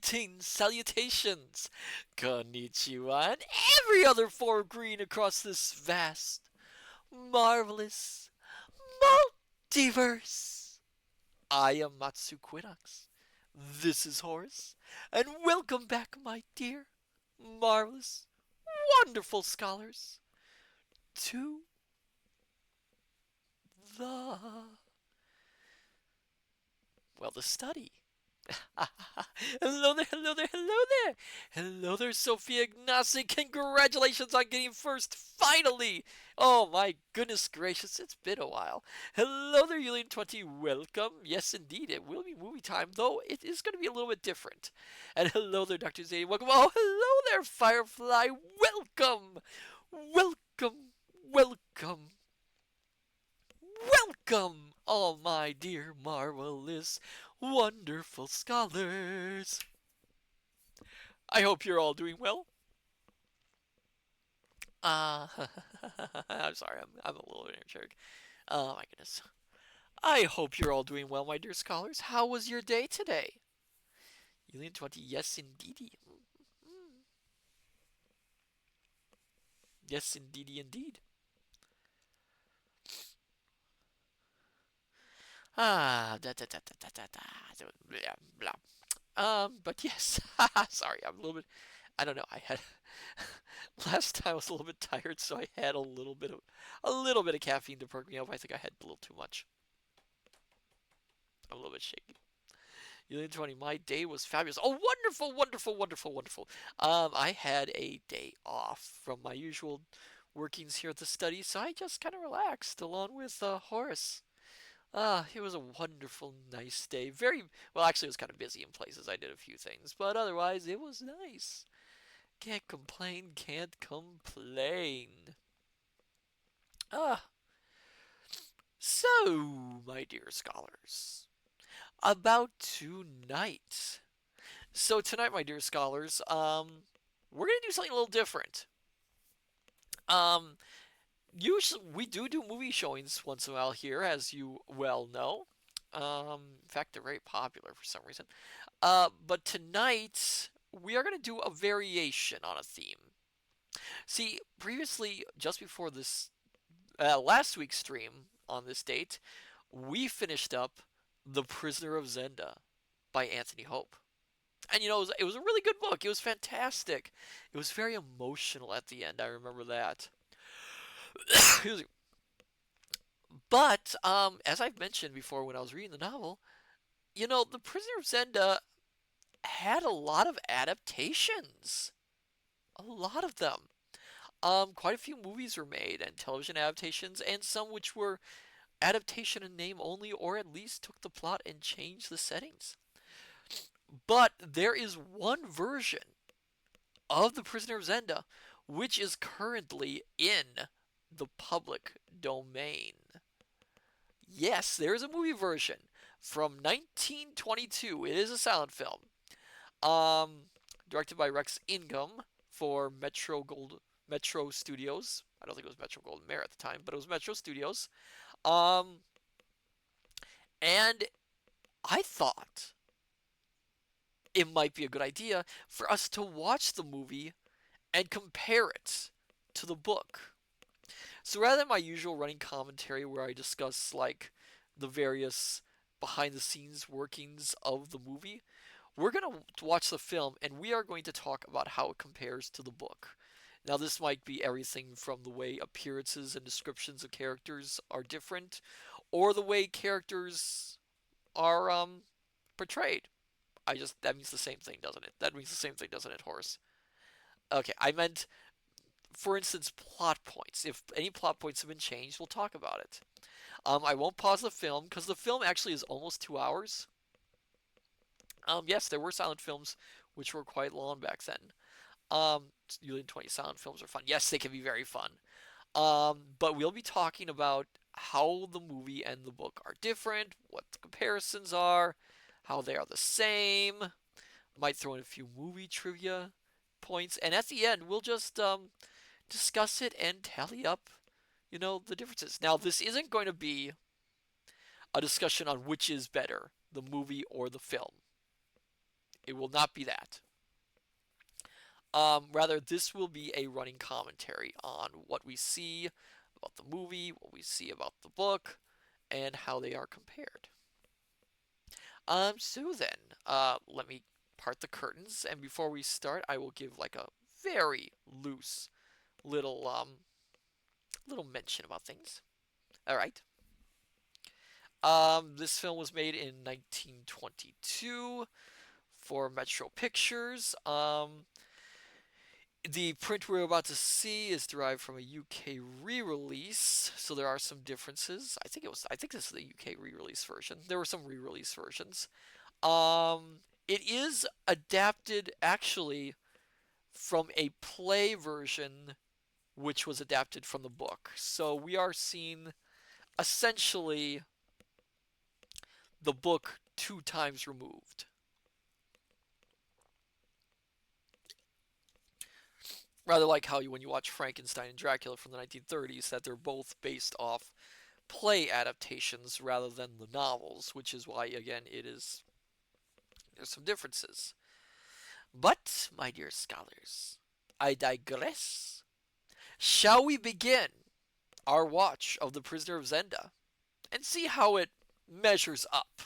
Greetings, salutations, konnichiwa, and every other form of green across this vast, marvelous multiverse. I am Matsu Quinox. This is Horace, and welcome back, my dear, marvelous, wonderful scholars, to the the study. Hello there, hello there, hello there. Hello there, Sophia Ignacy. Congratulations on getting first, finally. Oh my goodness gracious, it's been a while. Hello there, Yulian20. Welcome. Yes, indeed, it will be movie time, though it is going to be a little bit different. And hello there, Dr. Zadie. Welcome. Oh, hello there, Firefly. Welcome. Welcome. Welcome. Welcome, all my dear, marvelous, wonderful scholars. I hope you're all doing well. Uh, I'm sorry, I'm a little energetic. Oh my goodness. I hope you're all doing well, my dear scholars. How was your day today? Yulian20, yes indeedy. Yes indeedy indeed. Da da da da da da da. Blah, blah. But yes, sorry, I'm a little bit. I don't know. I had last time I was a little bit tired, so I had a little bit of caffeine to perk me up. I think I had a little too much. I'm a little bit shaky. Yulian20, my day was fabulous. Oh, wonderful, wonderful, wonderful, wonderful. I had a day off from my usual workings here at the study, so I just kind of relaxed along with Horace. It was a wonderful, nice day. Very well, actually, it was kind of busy in places. I did a few things, but otherwise, it was nice. Can't complain, can't complain. Ah, so, my dear scholars, about tonight. So, tonight, my dear scholars, we're going to do something a little different. Um, Usually, we do movie showings once in a while here, as you well know. In fact, they're very popular for some reason. But tonight, we are going to do a variation on a theme. See, previously, just before this last week's stream on this date, we finished up The Prisoner of Zenda by Anthony Hope. And it was a really good book. It was fantastic. It was very emotional at the end. I remember that. But as I've mentioned before when I was reading the novel, The Prisoner of Zenda had a lot of adaptations. A lot of them. Quite a few movies were made and television adaptations, and some which were adaptation in name only, or at least took the plot and changed the settings. But there is one version of The Prisoner of Zenda which is currently in the public domain. Yes, there is a movie version from 1922. It is a silent film. Um, Directed by Rex Ingham for Metro Studios. I don't think it was Metro Goldwyn Mayer at the time, but it was Metro Studios. Um, and I thought it might be a good idea for us to watch the movie and compare it to the book. So rather than my usual running commentary where I discuss like the various behind the scenes workings of the movie, we're going to watch the film and we are going to talk about how it compares to the book. Now, this might be everything from the way appearances and descriptions of characters are different, or the way characters are portrayed. That means the same thing, doesn't it? That means the same thing, doesn't it, Horace? Okay, I meant, for instance, plot points. If any plot points have been changed, we'll talk about it. I won't pause the film because the film actually is almost 2 hours. Yes, there were silent films which were quite long back then. Usually 20 silent films are fun. Yes, they can be very fun. But we'll be talking about how the movie and the book are different, what the comparisons are, how they are the same. Might throw in a few movie trivia points, and at the end we'll just discuss it and tally up, the differences. Now, this isn't going to be a discussion on which is better, the movie or the film. It will not be that. Rather, this will be a running commentary on what we see about the movie, what we see about the book, and how they are compared. So then, let me part the curtains, and before we start, I will give like a very loose little little mention about things. All right. This film was made in 1922 for Metro Pictures. The print we're about to see is derived from a UK re-release, so there are some differences. I think this is the UK re-release version. There were some re-release versions. It is adapted actually from a play version which was adapted from the book. So we are seeing essentially the book two times removed. Rather like how when you watch Frankenstein and Dracula from the 1930s, that they're both based off play adaptations rather than the novels, which is why, again, there's some differences. But, my dear scholars, I digress. Shall we begin our watch of The Prisoner of Zenda and see how it measures up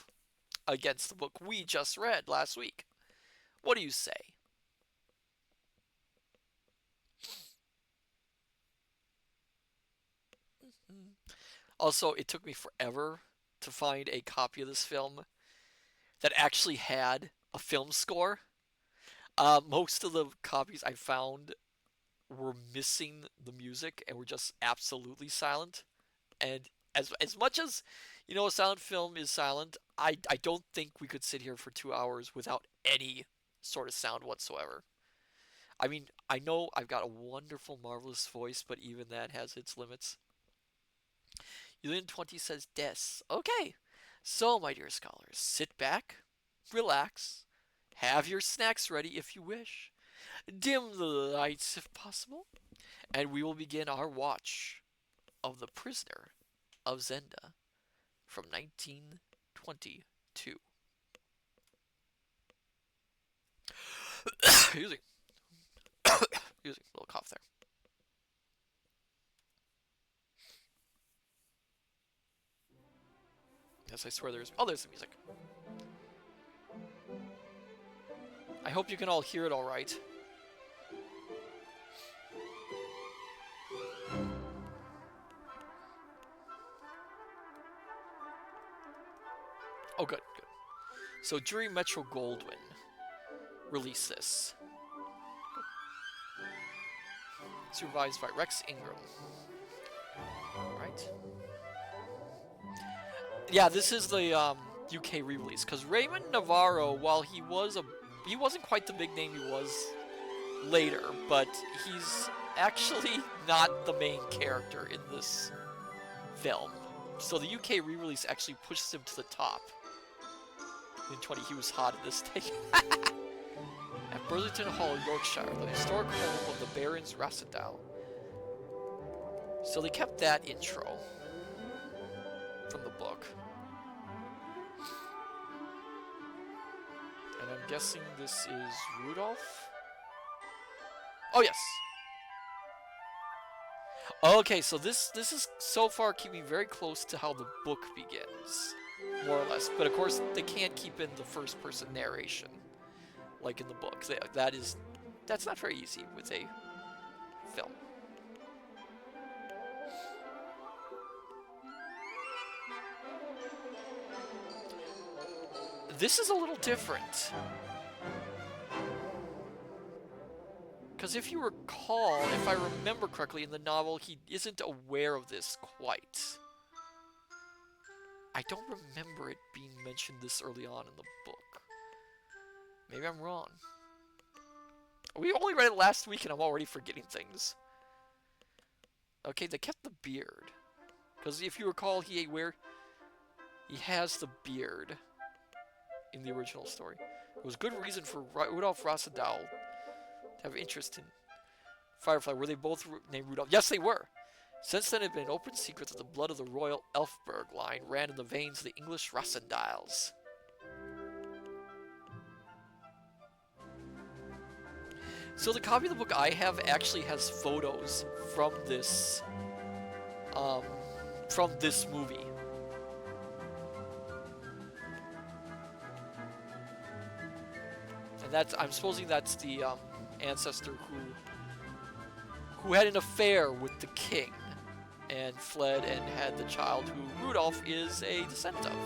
against the book we just read last week? What do you say? Also, it took me forever to find a copy of this film that actually had a film score. Most of the copies I found were missing the music and were just absolutely silent. And as much as a silent film is silent, I don't think we could sit here for 2 hours without any sort of sound whatsoever. I mean, I know I've got a wonderful, marvelous voice, but even that has its limits. Julian 20 says des. Okay. So, my dear scholars, sit back, relax, have your snacks ready if you wish, dim the lights if possible, and we will begin our watch of The Prisoner of Zenda from 1922. Excuse me. Excuse me, a little cough there. Yes, I swear there's. Oh, there's the music. I hope you can all hear it all right. Oh, good, good. So, jury Metro Goldwyn released this. It's revised by Rex Ingram. Alright. Yeah, this is the UK re-release, because Raymond Navarro, while he wasn't quite the big name he was later, but he's actually not the main character in this film. So the UK re-release actually pushes him to the top. In 20, he was hot at this thing. At Burlington Hall, Yorkshire, the historic home of the Barons Rassadal. So they kept that intro from the book. And I'm guessing this is Rudolph? Oh, yes. Okay, so this is so far keeping very close to how the book begins, more or less. But of course, they can't keep in the first-person narration, like in the book. That's not very easy with a film. This is a little different. Because if you recall, if I remember correctly, in the novel, he isn't aware of this quite. I don't remember it being mentioned this early on in the book. Maybe I'm wrong. We only read it last week and I'm already forgetting things. Okay, they kept the beard. Because if you recall, he has the beard in the original story. It was good reason for Rudolph Rassadal to have interest in Firefly. Were they both named Rudolph? Yes, they were. Since then, it had been an open secret that the blood of the royal Elfberg line ran in the veins of the English Rassendals. So the copy of the book I have actually has photos um, from this movie. And that's, I'm supposing that's the ancestor who had an affair with the king and fled and had the child who Rudolph is a descendant of.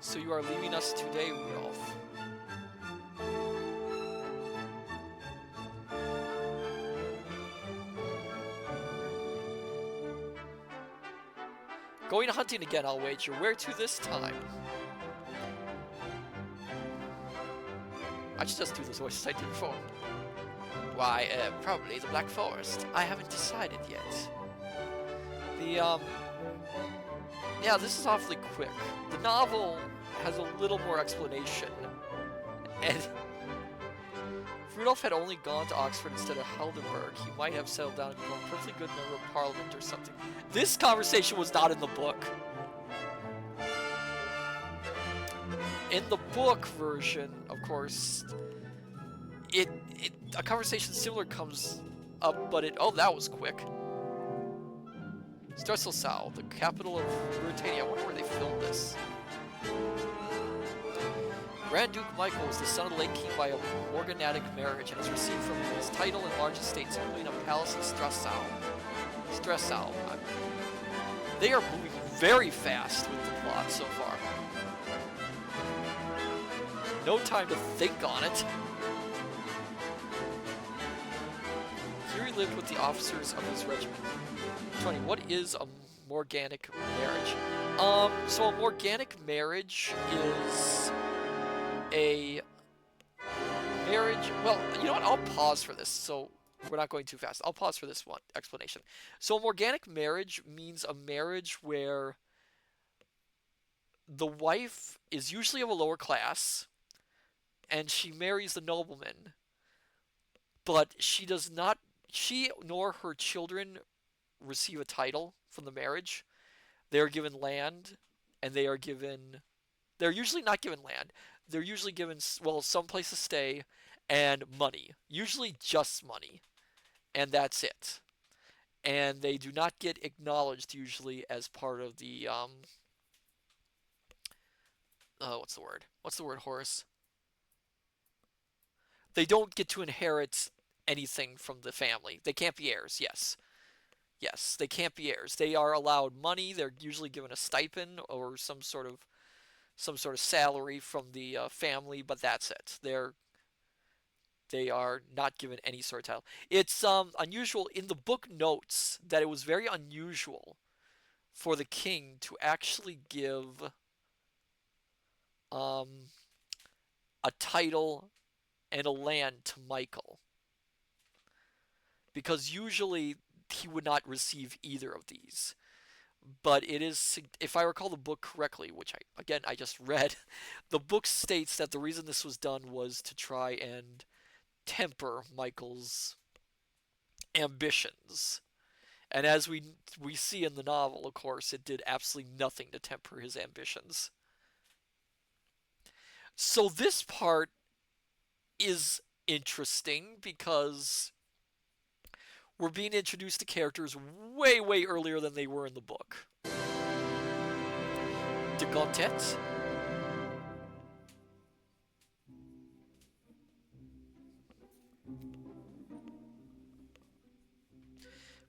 So you are leaving us today, Rudolph. Going hunting again, I'll wager. Where to this time? I should just do this voice as I did before. Why, probably the Black Forest. I haven't decided yet. Yeah, this is awfully quick. The novel has a little more explanation. And if Rudolph had only gone to Oxford instead of Heidelberg, he might have settled down and become a perfectly good member of Parliament or something. This conversation was not in the book. In the book version, of course, a conversation similar comes up, but oh, that was quick. Streltsau, the capital of Ruritania. I wonder where they filmed this. Grand Duke Michael was the son of the late king by a morganatic marriage and has received from him his title and large estates, including a palace in Streltsau. They are moving very fast with the plot so far. No time to think on it. Here he lived with the officers of his regiment. Tony, what is a morganic marriage? So a morganic marriage is a marriage. Well, you know what? I'll pause for this, so we're not going too fast. I'll pause for this one explanation. So a morganic marriage means a marriage where the wife is usually of a lower class, and she marries the nobleman, but she nor her children receive a title from the marriage. They are given land, and they're usually not given land. They're usually given, well, some place to stay and money. Usually just money. And that's it. And they do not get acknowledged usually as part of the, what's the word? What's the word, Horace? They don't get to inherit anything from the family. They can't be heirs, yes. Yes, they can't be heirs. They are allowed money. They're usually given a stipend or some sort of salary from the family, but that's it. They are not given any sort of title. It's unusual in the book notes that it was very unusual for the king to actually give a title and a land to Michael, because usually he would not receive either of these. But it is, if I recall the book correctly, which I just read, the book states that the reason this was done was to try and temper Michael's ambitions. And as we see in the novel, of course, it did absolutely nothing to temper his ambitions. So this part is interesting because we're being introduced to characters way, way earlier than they were in the book. De Gontet.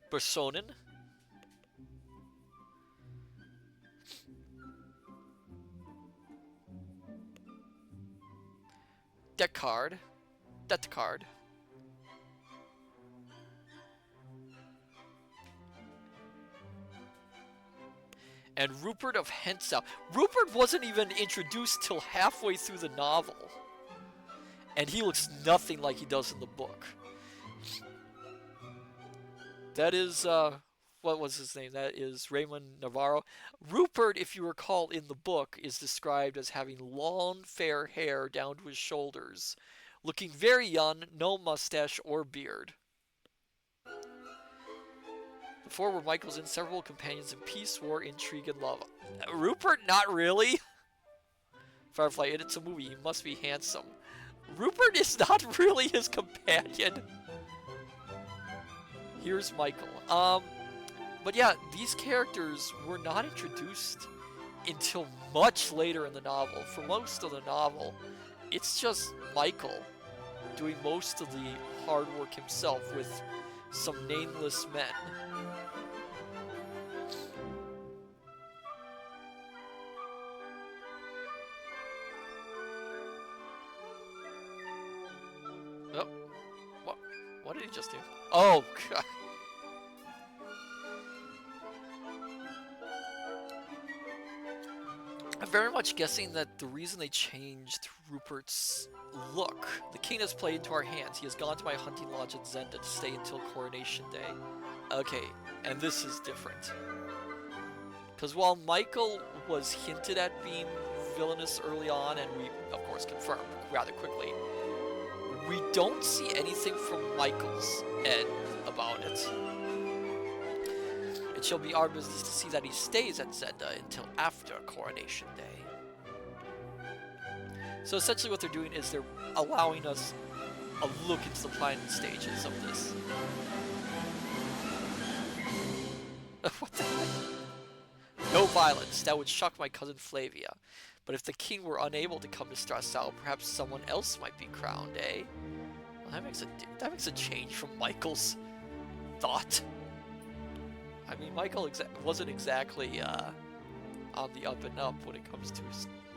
Bersonen. Deckard. And Rupert of Hentzau. Rupert wasn't even introduced till halfway through the novel. And he looks nothing like he does in the book. That is, what was his name? That is Raymond Navarro. Rupert, if you recall in the book, is described as having long, fair hair down to his shoulders, looking very young, no mustache or beard. Before were Michael's inseparable companions in peace, war, intrigue, and love. Rupert, not really. Firefly, it's a movie. He must be handsome. Rupert is not really his companion. Here's Michael. But yeah, these characters were not introduced until much later in the novel. For most of the novel, it's just Michael doing most of the hard work himself with some nameless men. Oh, what did he just do? Oh, God. I'm very much guessing that the reason they changed Rupert's look, the king has played into our hands. He has gone to my hunting lodge at Zenda to stay until coronation day. Okay, and this is different. Because while Michael was hinted at being villainous early on, and we, of course, confirmed rather quickly, we don't see anything from Michael's end about it. It shall be our business to see that he stays at Zenda until after Coronation Day. So essentially what they're doing is they're allowing us a look into the planning stages of this. What the heck? No violence. That would shock my cousin Flavia. But if the king were unable to come to Strassau, perhaps someone else might be crowned, eh? Well, that makes a change from Michael's thought. I mean, Michael wasn't exactly on the up and up when it comes to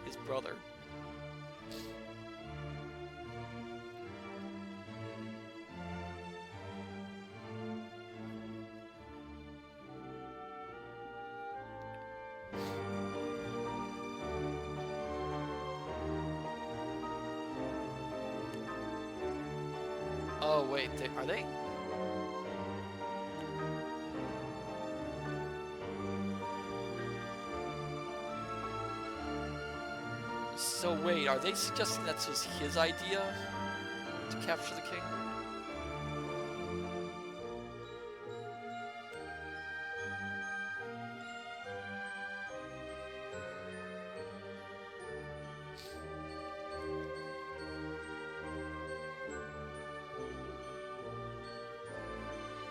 his brother. Oh wait, are they? So wait, are they suggesting that this was his idea to capture the king?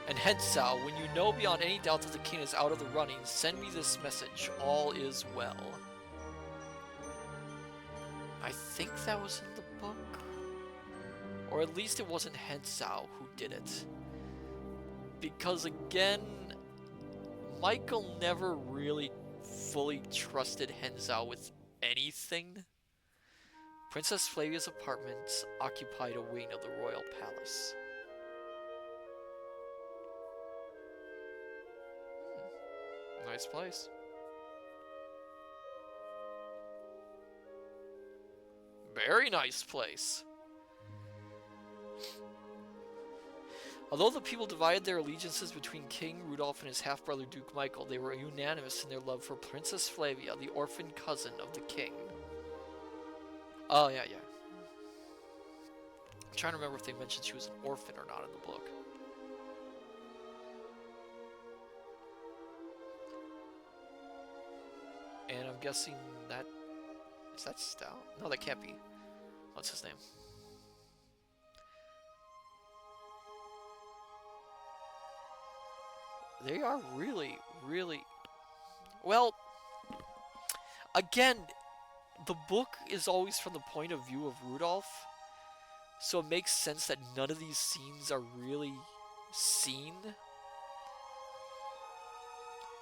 And Hensau, when you know beyond any doubt that the king is out of the running, send me this message. All is well. I think that was in the book. Or at least it wasn't Hensau who did it. Because again, Michael never really fully trusted Hensau with anything. Princess Flavia's apartments occupied a wing of the royal palace. Nice place. Very nice place. Although the people divided their allegiances between King Rudolph and his half-brother Duke Michael, they were unanimous in their love for Princess Flavia, the orphan cousin of the king. Oh, yeah. I'm trying to remember if they mentioned she was an orphan or not in the book. And I'm guessing that... Is that Stout? No, that can't be. What's his name? They are really... Well, again, the book is always from the point of view of Rudolph, so it makes sense that none of these scenes are really seen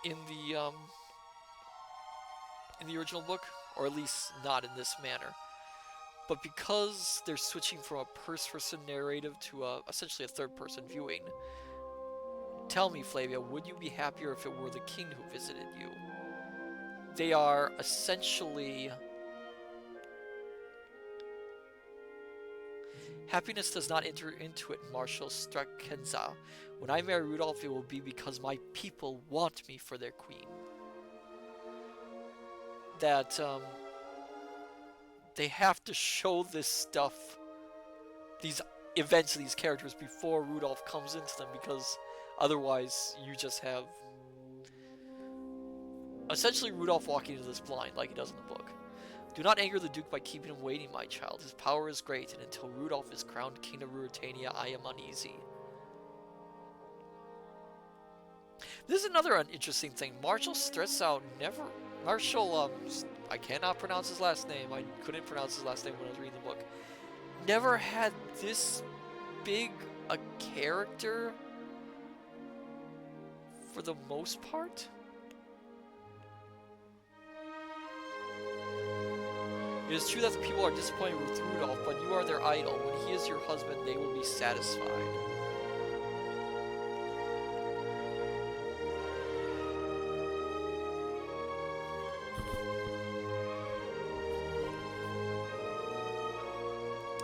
in the original book, or at least not in this manner. But because they're switching from a first-person narrative to essentially a third-person viewing, tell me, Flavia, would you be happier if it were the king who visited you? They are essentially... Happiness does not enter into it, Marshal Strakenza. When I marry Rudolph, it will be because my people want me for their queen. That, they have to show this stuff, these events of these characters before Rudolph comes into them, because Otherwise, you just have essentially Rudolph walking into this blind like he does in the book. Do not anger the Duke by keeping him waiting, my child. His power is great, and until Rudolph is crowned King of Ruritania, I am uneasy. This is another interesting thing. Marshal Stressau never... Marshal, I cannot pronounce his last name. I couldn't pronounce his last name when I was reading the book. Never had this big a character for the most part. It is true that the people are disappointed with Rudolph, but you are their idol. When he is your husband, they will be satisfied.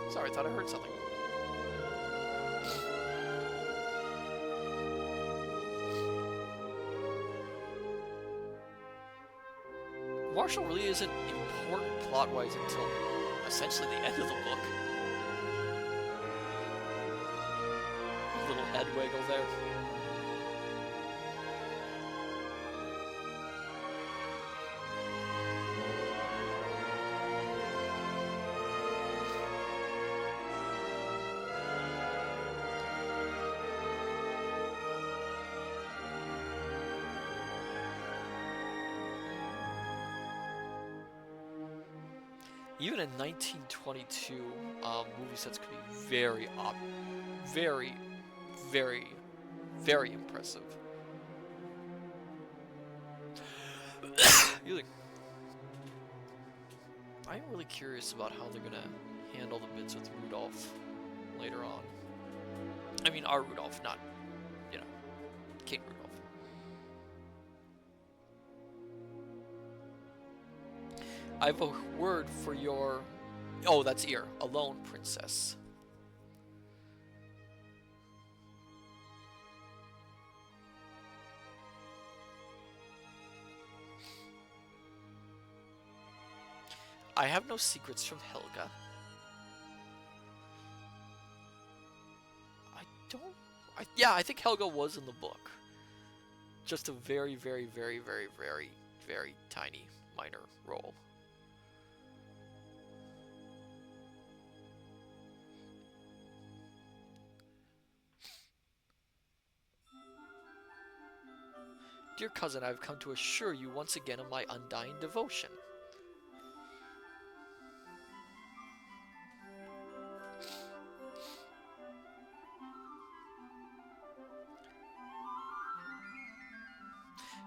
Sorry, I thought I heard something. Marshall really isn't important plot-wise until essentially the end of the book. A little head wiggle there. Even in 1922, movie sets could be very, very impressive. I'm really curious about how they're gonna handle the bits with Rudolph later on. I mean, our Rudolph, not, you know, King Rudolph. I have a word for your... Oh, that's ear. Alone, princess. I have no secrets from Helga. Yeah, I think Helga was in the book. Just a very, very, very, very, very, very tiny, minor role. Dear cousin, I have come to assure you once again of my undying devotion.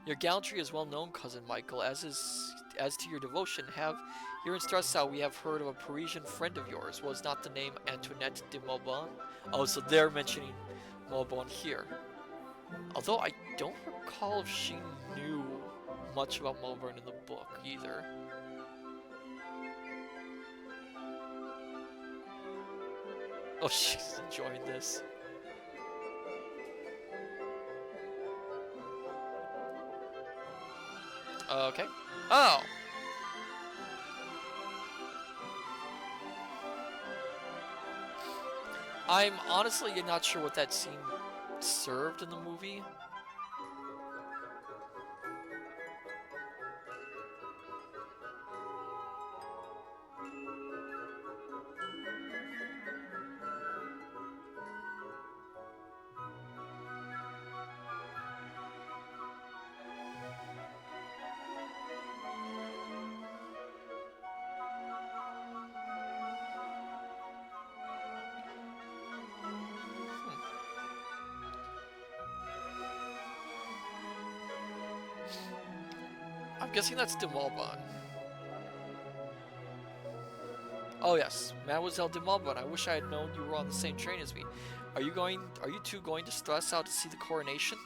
Your gallantry is well known, cousin Michael, as to your devotion. Here in Strasau we have heard of a Parisian friend of yours. Was not the name Antoinette de Maubon? Oh, so they're mentioning Maubon here. Although I don't recall if she knew much about Maubon in the book either. Oh, she's enjoying this. Okay. Oh! I'm honestly not sure what that scene served in the movie. I'm guessing that's de Maubon. Oh yes, Mademoiselle de Maubon. I wish I had known you were on the same train as me. Are you two going to Strasau to see the coronation?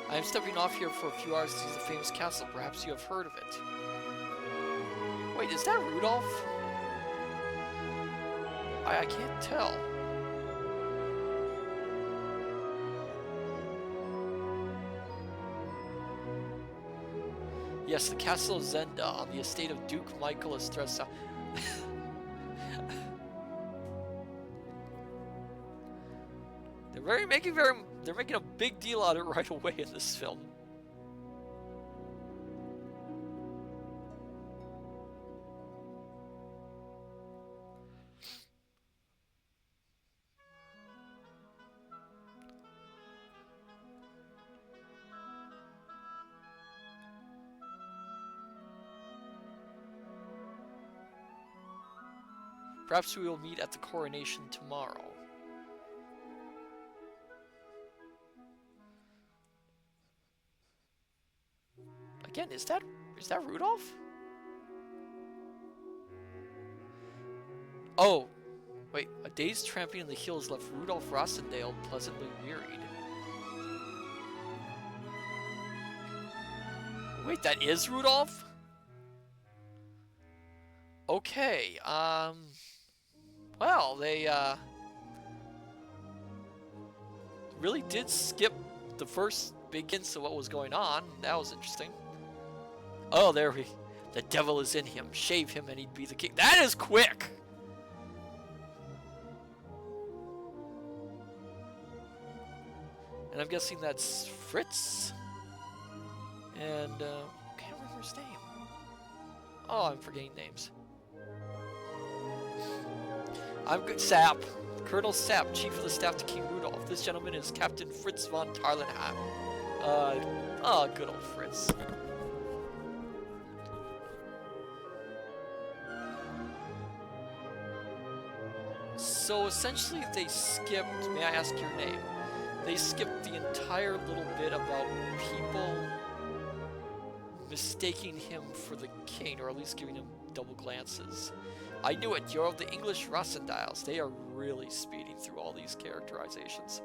I am stepping off here for a few hours to see the famous castle. Perhaps you have heard of it. Wait, is that Rudolph? I can't tell. Yes, the castle of Zenda on the estate of Duke Michael Estressa. They're making a big deal out of it right away in this film. Perhaps we will meet at the coronation tomorrow. Again, is that Rudolph? Oh, wait, a day's tramping in the hills left Rudolph Rossendale pleasantly wearied. Wait, that is Rudolph? Okay, well, they, really did skip the first big hints of what was going on. That was interesting. Oh, the devil is in him. Shave him and he'd be the king. That is quick! And I'm guessing that's Fritz. And, can't remember his name. Oh, I'm forgetting names. I'm good. Sapp. Colonel Sapp, Chief of the Staff to King Rudolph. This gentleman is Captain Fritz von Tarlenheim. Oh, good old Fritz. So essentially they skipped, may I ask your name? They skipped the entire little bit about people mistaking him for the king, or at least giving him double glances. I knew it, you're of the English Rossendales. They are really speeding through all these characterizations.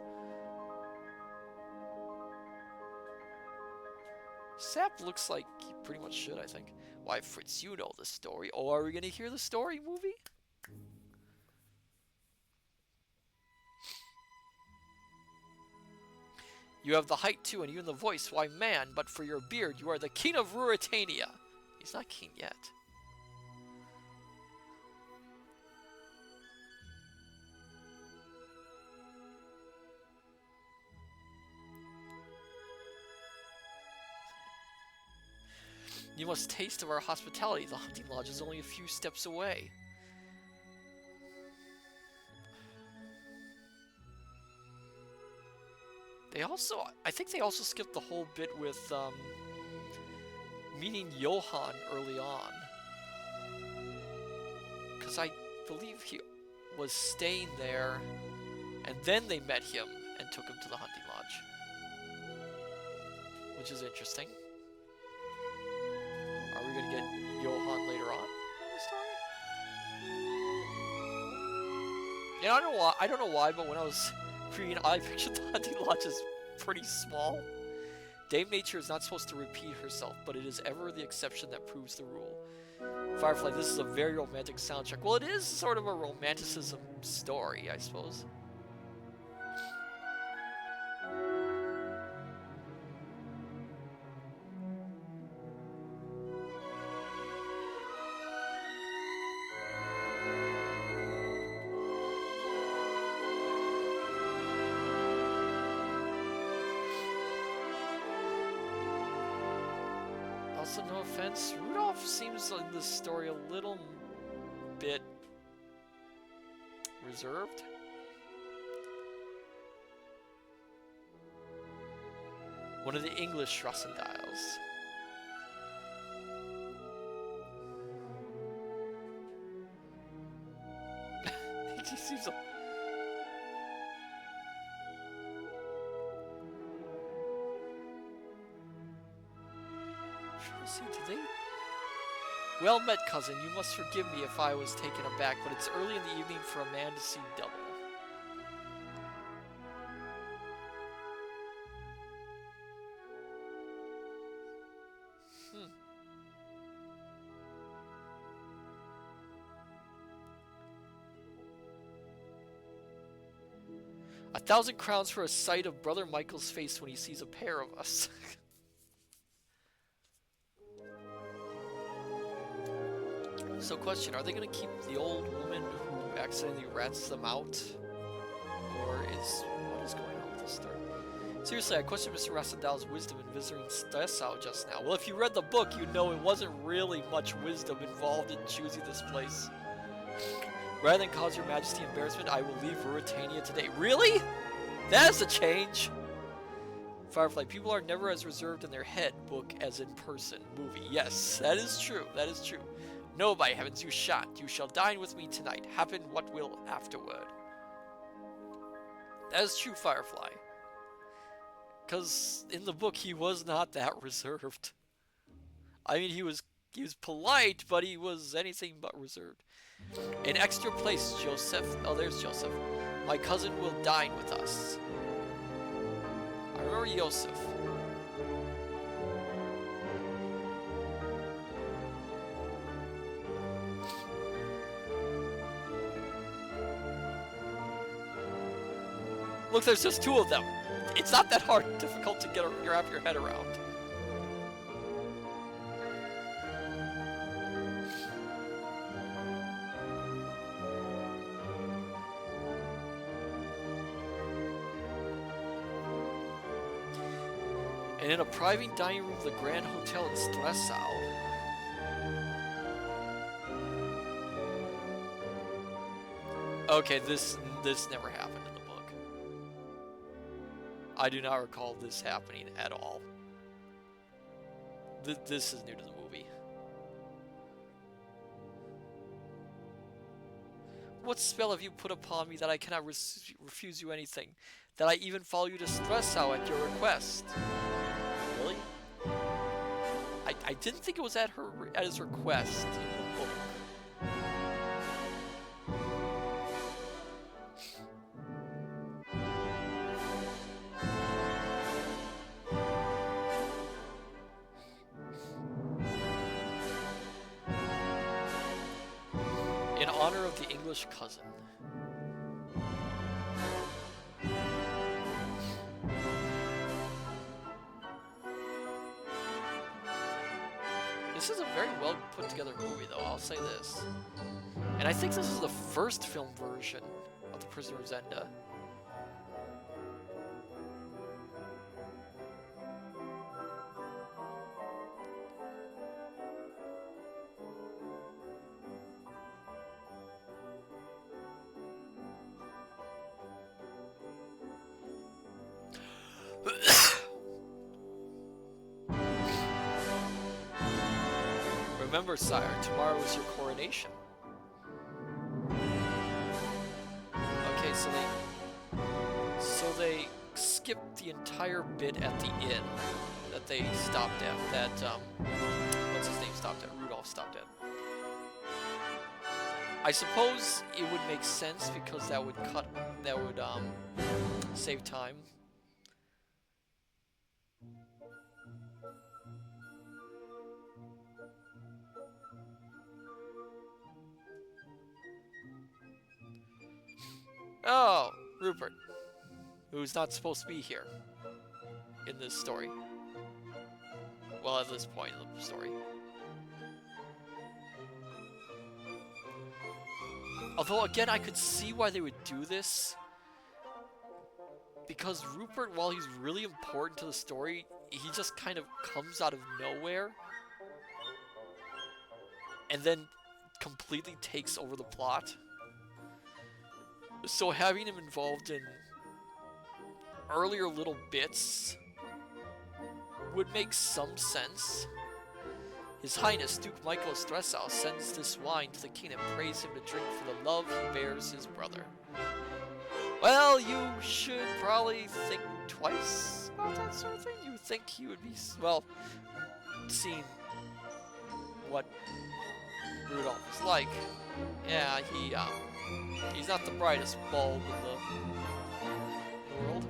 Sapp looks like he pretty much should, I think. Why, Fritz, you know the story. Oh, are we going to hear the story movie? You have the height too, and even the voice. Why, man, but for your beard, you are the king of Ruritania. He's not king yet. You must taste of our hospitality. The hunting lodge is only a few steps away. I think they also skipped the whole bit with meeting Johann early on. Because I believe he was staying there, and then they met him and took him to the hunting lodge. Which is interesting. Are we going to get Johann later on in the story? Yeah, I don't know why, but when I was reading, I pictured the hunting lodge as pretty small. Dame Nature is not supposed to repeat herself, but it is ever the exception that proves the rule. Firefly, this is a very romantic soundtrack. Well, it is sort of a romanticism story, I suppose. Also, no offense, Rudolph seems in this story a little bit reserved. One of the English Rossendales. He seems see, do they? Well met, cousin. You must forgive me if I was taken aback, but it's early in the evening for a man to see double. 1,000 crowns for a sight of Brother Michael's face when he sees a pair of us. So question, are they gonna keep the old woman who accidentally rats them out? Or what is going on with this story? Seriously, I question Mr. Rasandal's wisdom in visiting Stressau just now. Well, if you read the book, you know it wasn't really much wisdom involved in choosing this place. Rather than cause your majesty embarrassment, I will leave Ruritania today. Really? That's a change! Firefly, people are never as reserved in their head, book, as in person, movie. Yes, that is true, that is true. No, by heavens, you shan't. You shall dine with me tonight, happen what will afterward. That is true, Firefly. Because in the book, he was not that reserved. I mean, he was polite, but he was anything but reserved. An extra place, Joseph. Oh, there's Joseph. My cousin will dine with us. I remember Joseph. Look, there's just two of them. It's not that difficult to wrap your head around. And in a private dining room of the Grand Hotel in Stressau. Okay, this never happened in the book. I do not recall this happening at all. This is new to the movie. What spell have you put upon me that I cannot refuse you anything? That I even follow you to Stressau at your request? Really? I didn't think it was at his request in the book. In honor of the English cousin. This is a very well put together movie, though, I'll say this. And I think this is the first film version of The Prisoner of Zenda. Remember, sire, tomorrow is your coronation. Okay, so they skipped the entire bit at the inn that they stopped at. That what's his name stopped at? Rudolph stopped at. I suppose it would make sense because that would save time. Oh, Rupert, who's not supposed to be here in this story. Well, at this point in the story. Although, again, I could see why they would do this. Because Rupert, while he's really important to the story, he just kind of comes out of nowhere. And then completely takes over the plot. So having him involved in earlier little bits would make some sense. His Highness Duke Michael of Stressau sends this wine to the king and prays him to drink for the love he bears his brother. Well, you should probably think twice about that sort of thing. You would think he would be, well, seeing what Rudolph is like. Yeah, he's not the brightest bulb in the world.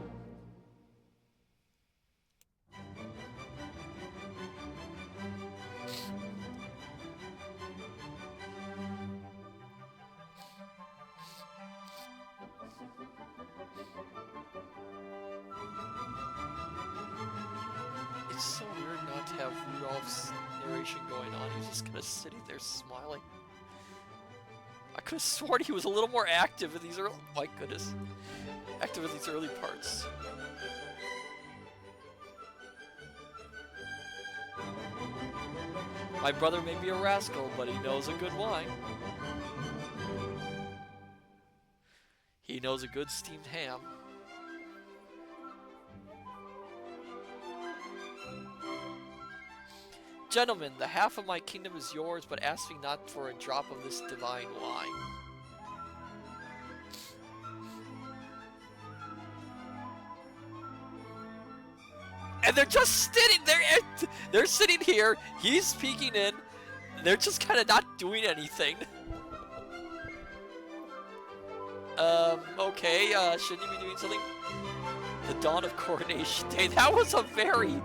It's so weird not to have Rudolph's narration going on. He's just kind of sitting there smiling. could have sworn he was a little more active in these early... My goodness. Active in these early parts. My brother may be a rascal, but he knows a good wine. He knows a good steamed ham. Gentlemen, the half of my kingdom is yours, but ask me not for a drop of this divine wine. And they're just sitting there. They're sitting here. He's speaking in. They're just kind of not doing anything. Okay, shouldn't you be doing something? The dawn of Coronation Day. That was a very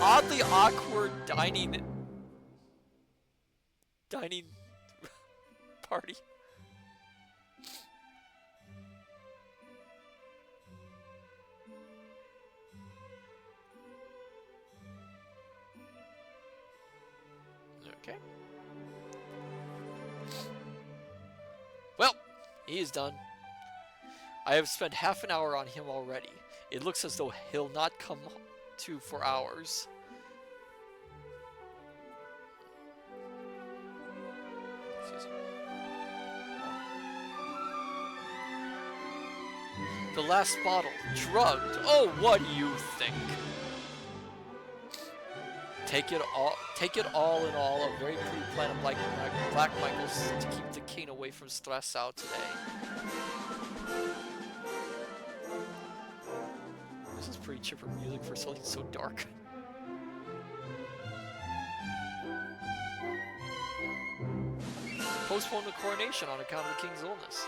oddly awkward dining party. Okay. Well, he is done. I have spent half an hour on him already. It looks as though he'll not come to for hours. Excuse me. The last bottle, drugged. Oh, what do you think? Take it all in all, a very pretty plan of Black Michael's to keep the king away from stress out today. This is pretty chipper music for something so dark. Postpone the coronation on account of the king's illness.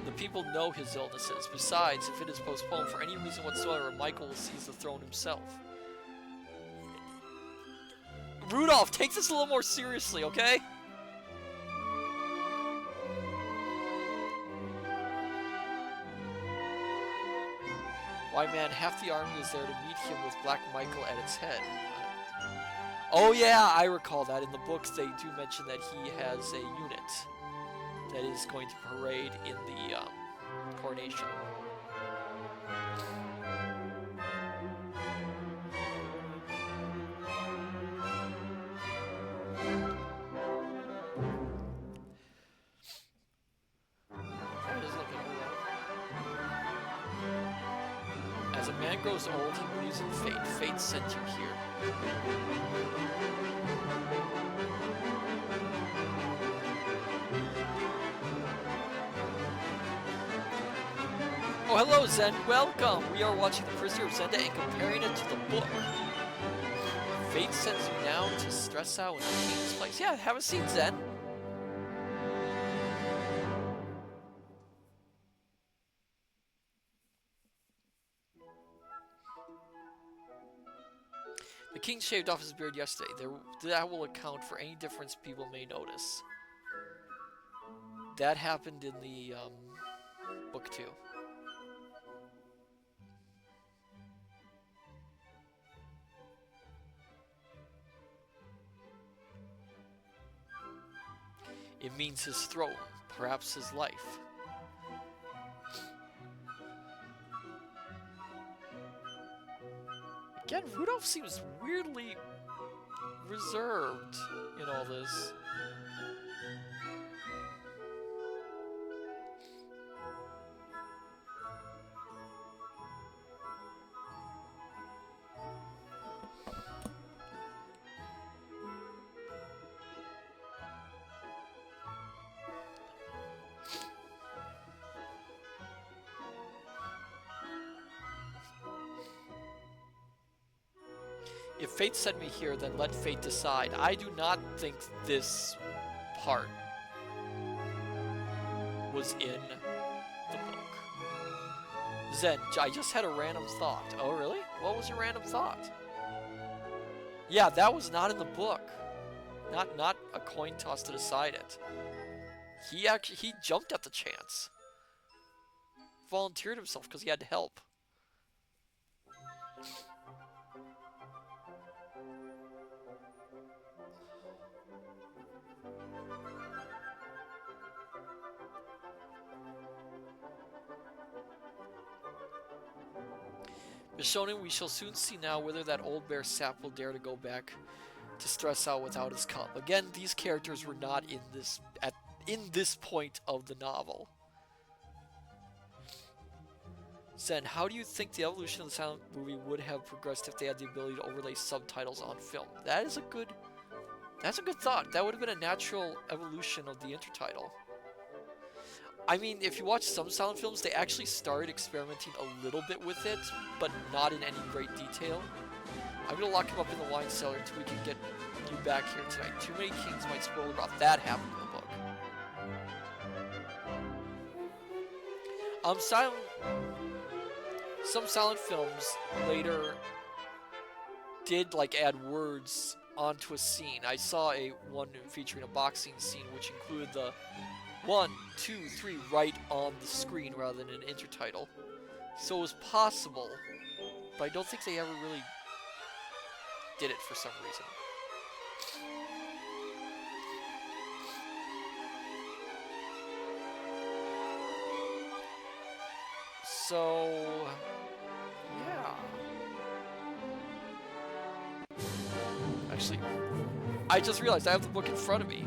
The people know his illnesses. Besides, if it is postponed for any reason whatsoever, Michael will seize the throne himself. Rudolph, take this a little more seriously, okay? Why, man, half the army is there to meet him with Black Michael at its head. Oh yeah, I recall that. In the books, they do mention that he has a unit that is going to parade in the coronation. As a man grows old, he believes in fate. Fate sent you here. Oh, hello, Zen. Welcome. We are watching The Prisoner of Zenda and comparing it to the book. Fate sends you now to stress out in the king's place. Yeah, have a seat, Zen. The king shaved off his beard yesterday. That will account for any difference people may notice. That happened in the book too. It means his throne, perhaps his life. Again, Rudolph seems weirdly reserved in all this. If fate sent me here, then let fate decide. I do not think this part was in the book. Zen, I just had a random thought. Oh, really? What was your random thought? Yeah, that was not in the book. Not a coin toss to decide it. He jumped at the chance. Volunteered himself because he had to help. Shonen, we shall soon see now whether that old bear sap will dare to go back to stress out without his cub. Again, these characters were not in this point of the novel. Zen, how do you think the evolution of the silent movie would have progressed if they had the ability to overlay subtitles on film? That's a good thought. That would have been a natural evolution of the intertitle. I mean, if you watch some silent films, they actually started experimenting a little bit with it, but not in any great detail. I'm gonna lock him up in the wine cellar until we can get you back here tonight. Too many kings might spoil about that happening in the book. Some silent films later did like add words onto a scene. I saw one featuring a boxing scene which included the 1, 2, 3 right on the screen rather than an intertitle. So it was possible, but I don't think they ever really did it for some reason. So, yeah. Actually, I just realized I have the book in front of me.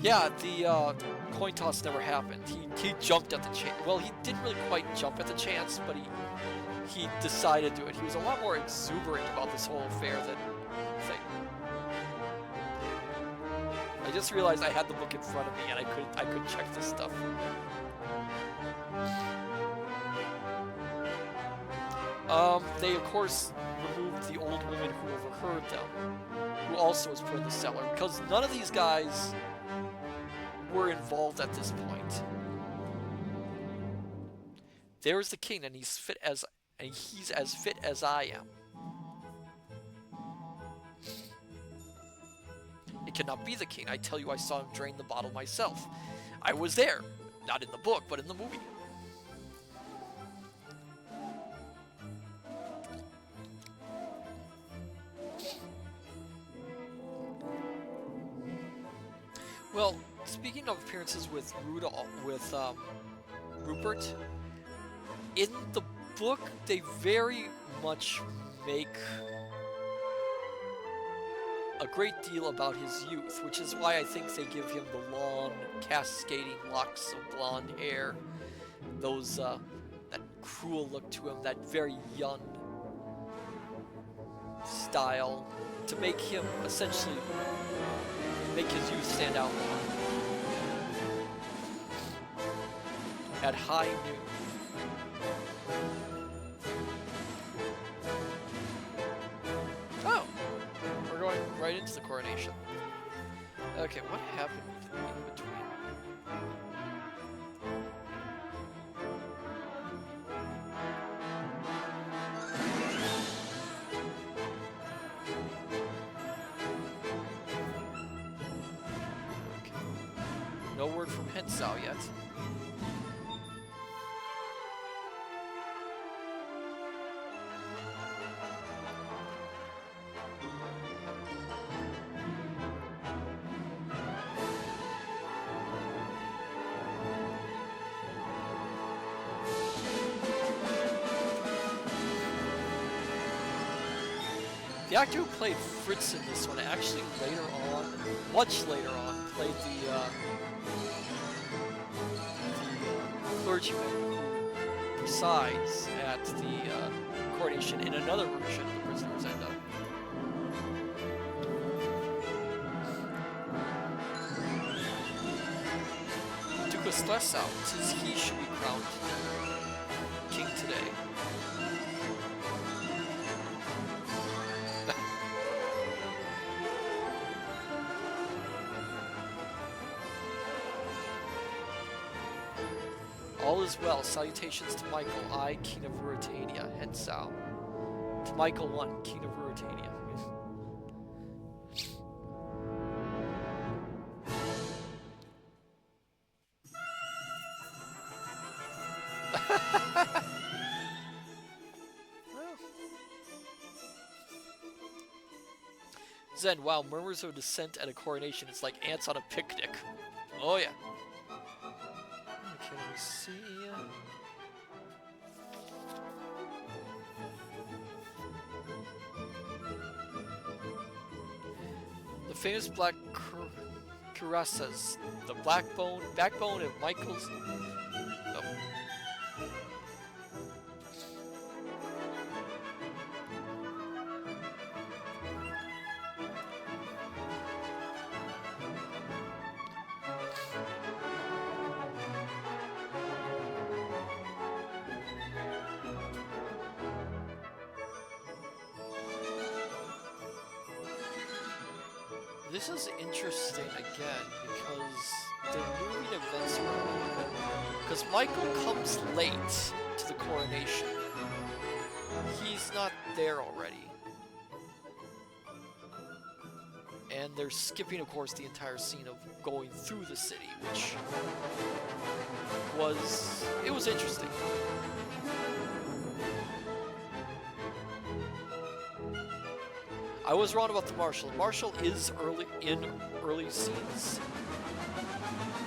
Yeah, the coin toss never happened. He jumped at the chance. Well, he didn't really quite jump at the chance, but he decided to do it. He was a lot more exuberant about this whole affair than thing. I just realized I had the book in front of me and I could check this stuff. They of course removed the old woman who overheard them, who also was put in the cellar, because none of these guys were involved at this point. There is the king, and he's as fit as I am. It cannot be the king. I tell you, I saw him drain the bottle myself. I was there, not in the book, but in the movie. Well, speaking of appearances with Rupert, in the book they very much make a great deal about his youth, which is why I think they give him the long, cascading locks of blonde hair, those that cruel look to him, that very young style, to make him essentially make his youth stand out more. At high noon. Oh! We're going right into the coronation. Okay, what happened in between? No word from Hensao yet. The actor who played Fritz in this one actually later on, much later on, played the clergyman who presides at the coronation in another version of the Prisoner of Zenda. Duke of Stressau, 'tis he should be crowned king today. All is well. Salutations to Michael I, King of Ruritania, Hensao. To Michael 1, King of Ruritania. Well, Zen, wow, murmurs of dissent at a coronation. It's like ants on a picnic. Oh yeah. Okay, let me see. The famous black cuirassas, the backbone of Michael's. Oh, this is interesting again because they're moving events around a little bit. Because Michael comes late to the coronation. He's not there already. And they're skipping, of course, the entire scene of going through the city, which it was interesting. I was wrong about the Marshal. Marshal is early scenes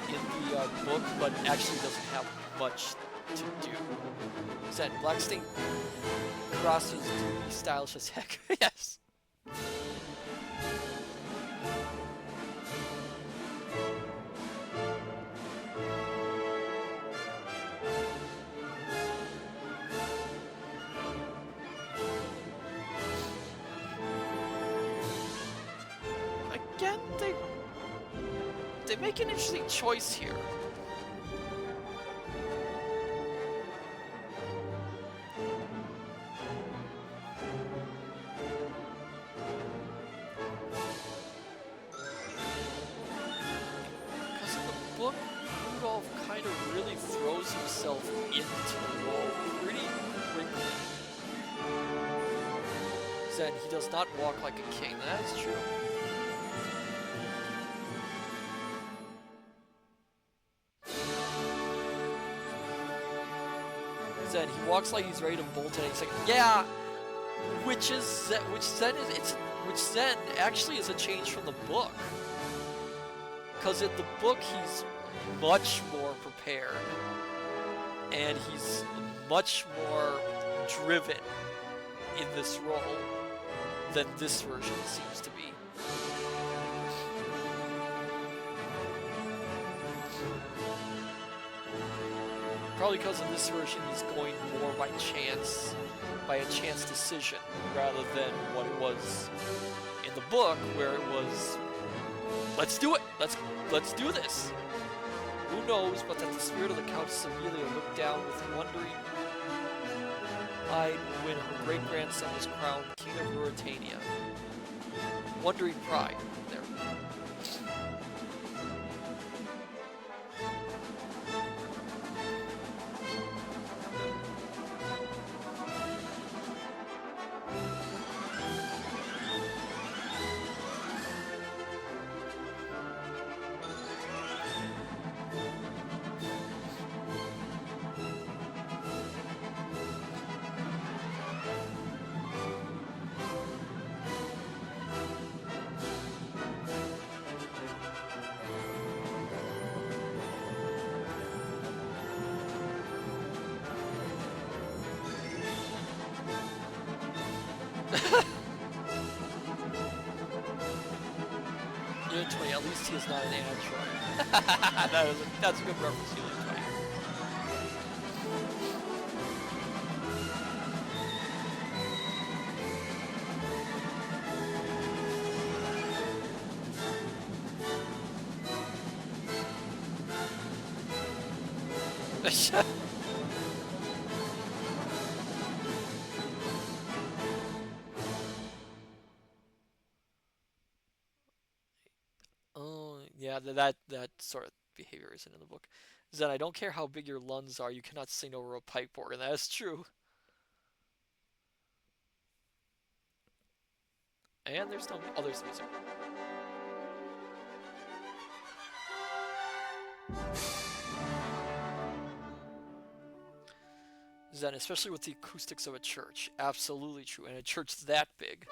in the book, but actually doesn't have much to do. Zen, Blackstain crosses to be stylish as heck. Yes. Again, they make an interesting choice here. Because in the book, Rudolph kind of really throws himself into the role pretty quickly. Zen, he does not walk like a king. That is true. Zen, he walks like he's ready to bolt at any second. Yeah, which Zen actually is a change from the book. Because in the book he's much more prepared, and he's much more driven in this role than this version seems to be. Probably because in this version he's going more by a chance decision, rather than what it was in the book, where it was, let's do it, let's do this. Who knows but that the spirit of the Countess of Velia looked down with wondering eyed when her great-grandson was crowned King of Ruritania. Wondering pride. There. Unit 20, at least he is not an android. That's a good reference to Unit 20. Oh, yeah, that sort of behavior isn't in the book. Zen, I don't care how big your lungs are, you cannot sing over a pipe organ. That is true. And there's no, oh, there's the music. Zen, especially with the acoustics of a church. Absolutely true, and a church that big.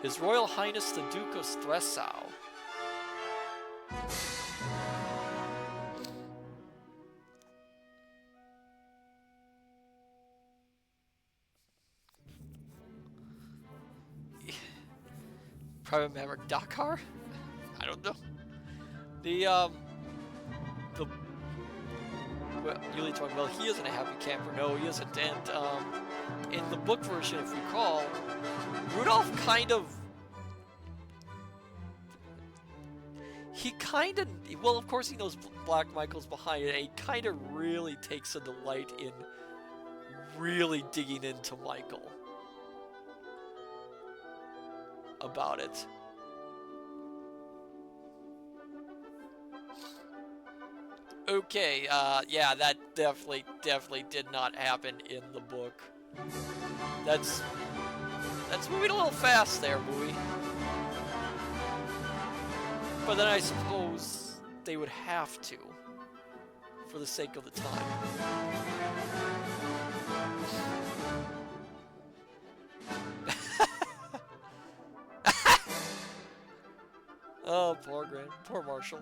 His Royal Highness the Duke of Stressau. Private Maverick Dakar? I don't know. The well, Yuli talking, well, he isn't a happy camper. No, he isn't. And in the book version, if we recall, Rudolph kind of, well, of course he knows Black Michael's behind it, and he kind of really takes a delight in really digging into Michael about it. Okay, yeah, that definitely did not happen in the book. That's moving a little fast there, movie. But then I suppose they would have to, for the sake of the time. Oh, poor Marshall.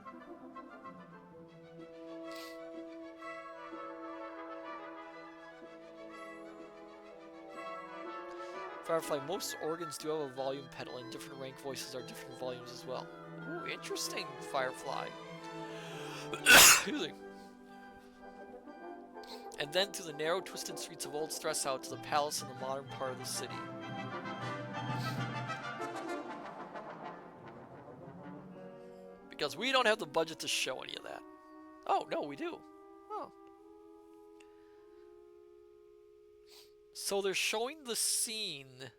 Firefly, most organs do have a volume pedal, and different rank voices are different volumes as well. Ooh, interesting, Firefly. Excuse me. And then through the narrow, twisted streets of Old Stressau to the palace in the modern part of the city. Because we don't have the budget to show any of that. Oh, no, we do. Oh. So they're showing the scene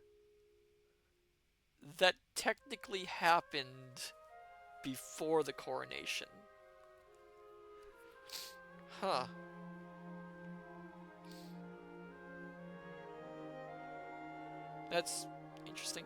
that technically happened before the coronation. Huh. That's interesting.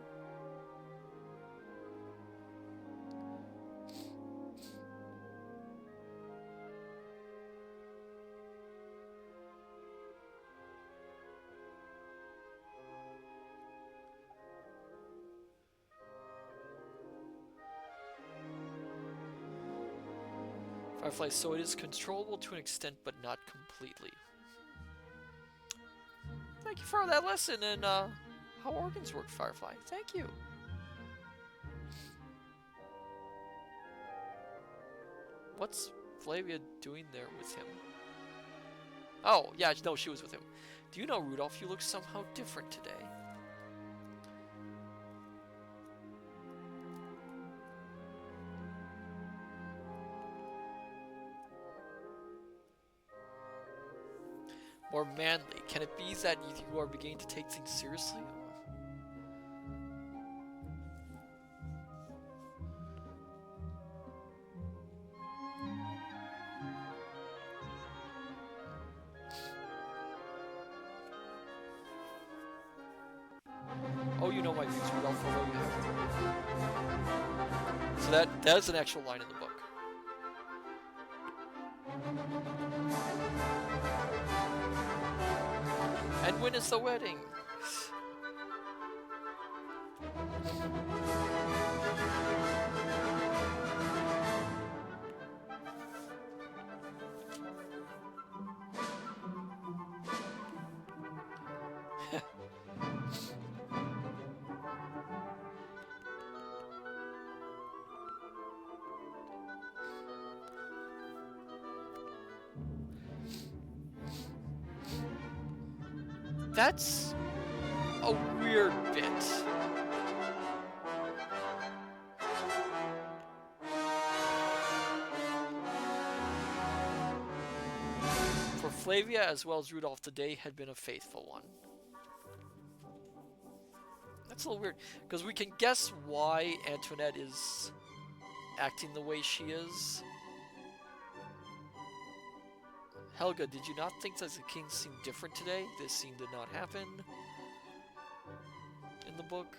Firefly, so it is controllable to an extent, but not completely. Thank you for that lesson in how organs work, Firefly. Thank you. What's Flavia doing there with him? Oh, yeah, no, she was with him. Do you know, Rudolph, you look somehow different today. More manly. Can it be that you are beginning to take things seriously? Oh, you know my views, Rudolph, although you haven't. So that is an actual line in the book. And when is the wedding? That's a weird bit. For Flavia, as well as Rudolph, the day had been a faithful one. That's a little weird, because we can guess why Antoinette is acting the way she is. Helga, did you not think that the king seemed different today? This scene did not happen in the book.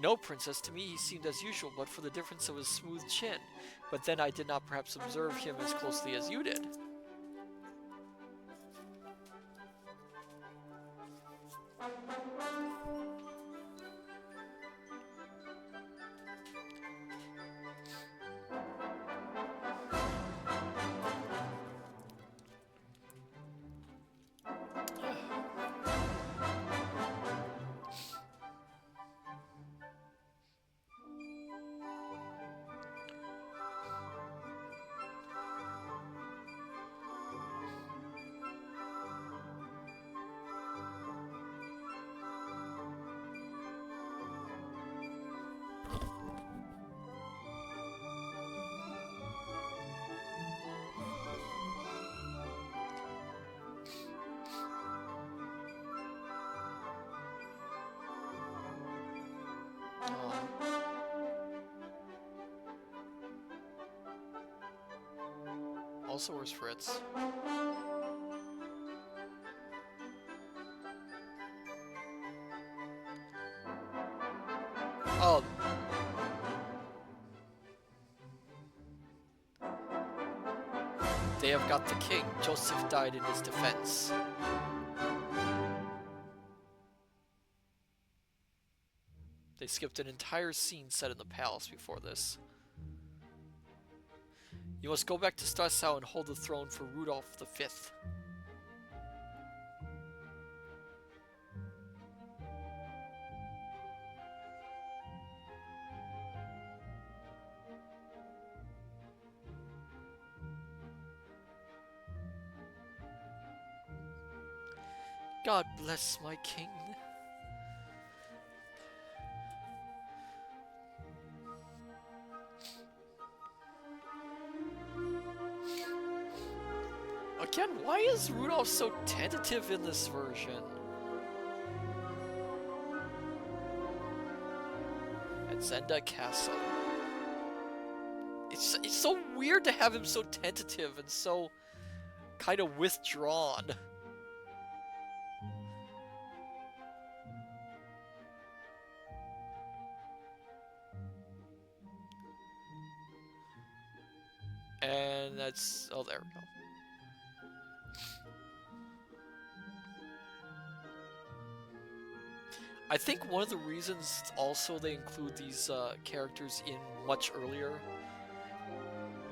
No, princess, to me he seemed as usual, but for the difference of his smooth chin. But then I did not perhaps observe him as closely as you did. Also, where's Fritz? Oh. They have got the king. Joseph died in his defense. They skipped an entire scene set in the palace before this. You must go back to Strasau and hold the throne for Rudolph V. God bless my king. Again, why is Rudolph so tentative in this version? At Zenda Castle. It's so weird to have him so tentative and so kind of withdrawn. And that's... oh, there we go. I think one of the reasons also they include these characters in much earlier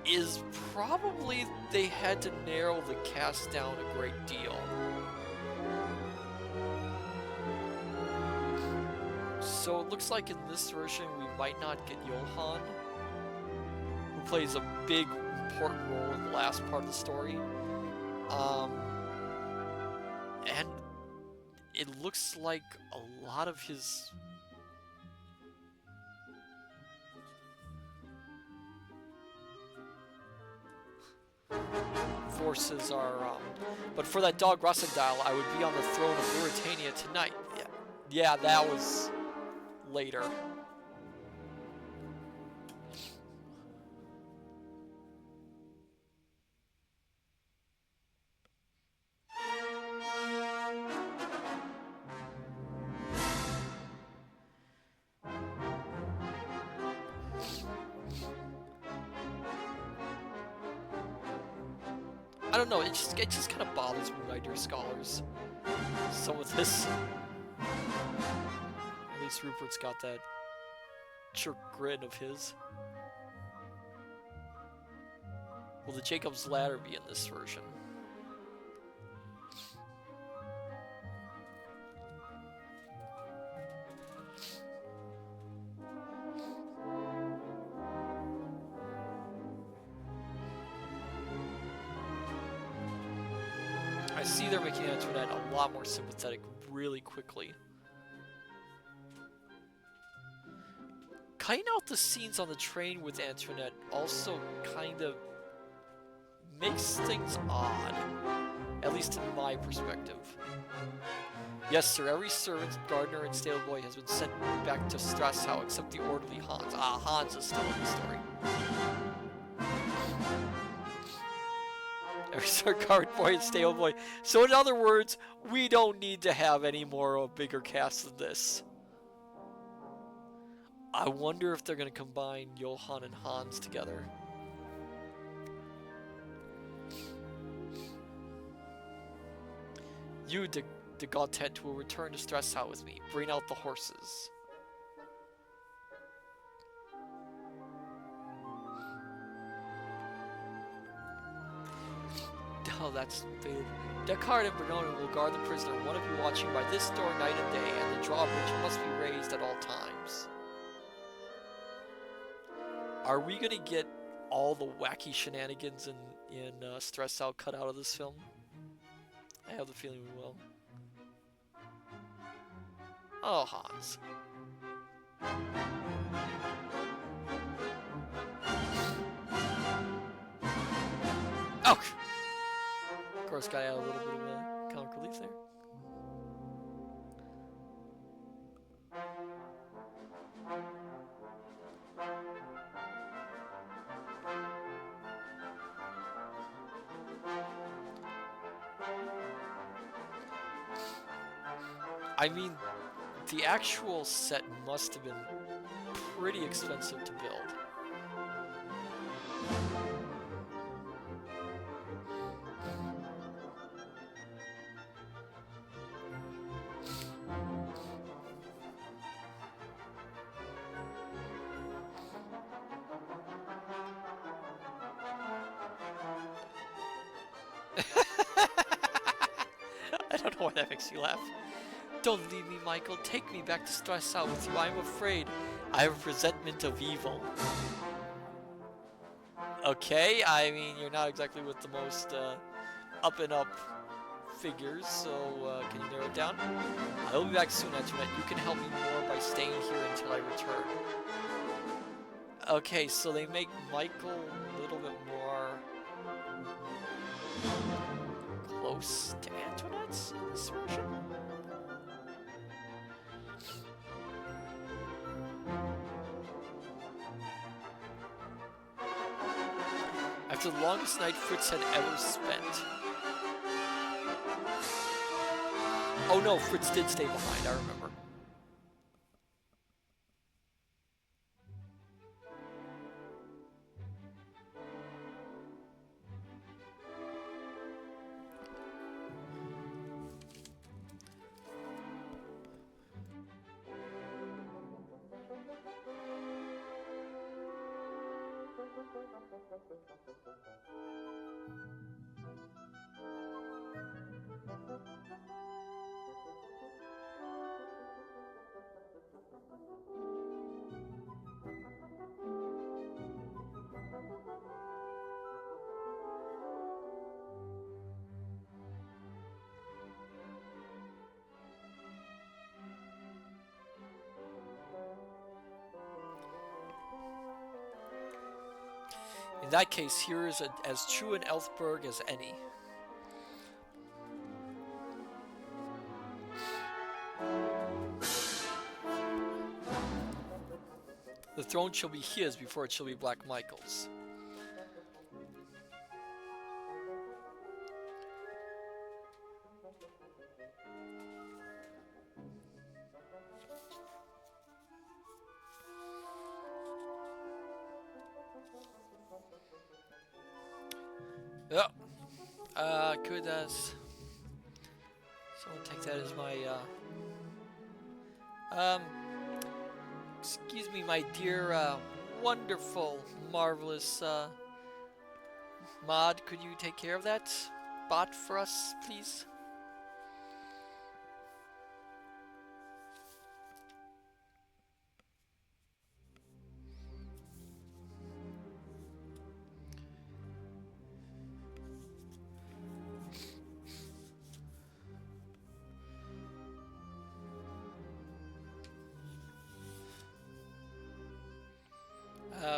is probably they had to narrow the cast down a great deal. So it looks like in this version we might not get Johann, who plays a big important role in the last part of the story. And it looks like a lot of his forces are, but for that dog Rossendale, I would be on the throne of Ruritania tonight. Yeah, that was later. I don't know, it just kind of bothers me, my dear scholars. Some of this. At least Rupert's got that jerk grin of his. Will the Jacob's Ladder be in this version? I see they're making Antoinette a lot more sympathetic really quickly. Cutting out the scenes on the train with Antoinette also kind of makes things odd, at least in my perspective. Yes, sir, every servant, gardener, and stable boy has been sent back to Strasau except the orderly Hans. Ah, Hans is still in the story. Every servant, gardener, boy, and stable boy. So in other words, we don't need to have any more of a bigger cast than this. I wonder if they're going to combine Johann and Hans together. You, the Gauntlet, will return to Stress Out with me. Bring out the horses. Oh, that's faded. Descartes and Bernoni will guard the prisoner, one of you watching by this door night and day, and the drawbridge must be raised at all times. Are we gonna get all the wacky shenanigans in Stress Out cut out of this film? I have the feeling we will. Oh, Hans. Oh! Of course, got out a little bit of comic relief there. I mean, the actual set must have been pretty expensive to build. I don't know why that makes you laugh. Don't leave me, Michael. Take me back to Stress Out with you. I am afraid. I have a presentiment of evil. Okay, I mean, you're not exactly with the most up and up figures, so can you narrow it down? I'll be back soon, Antoinette. You can help me more by staying here until I return. Okay, so they make Michael a little bit more close to Antoinette's in this version. After the longest night Fritz had ever spent. Oh no, Fritz did stay behind, I remember. In that case, here is as true an Elfberg as any. The throne shall be his before it shall be Black Michael's. Yeah. Could someone take that as my excuse me, my dear wonderful, marvelous mod, could you take care of that bot for us, please?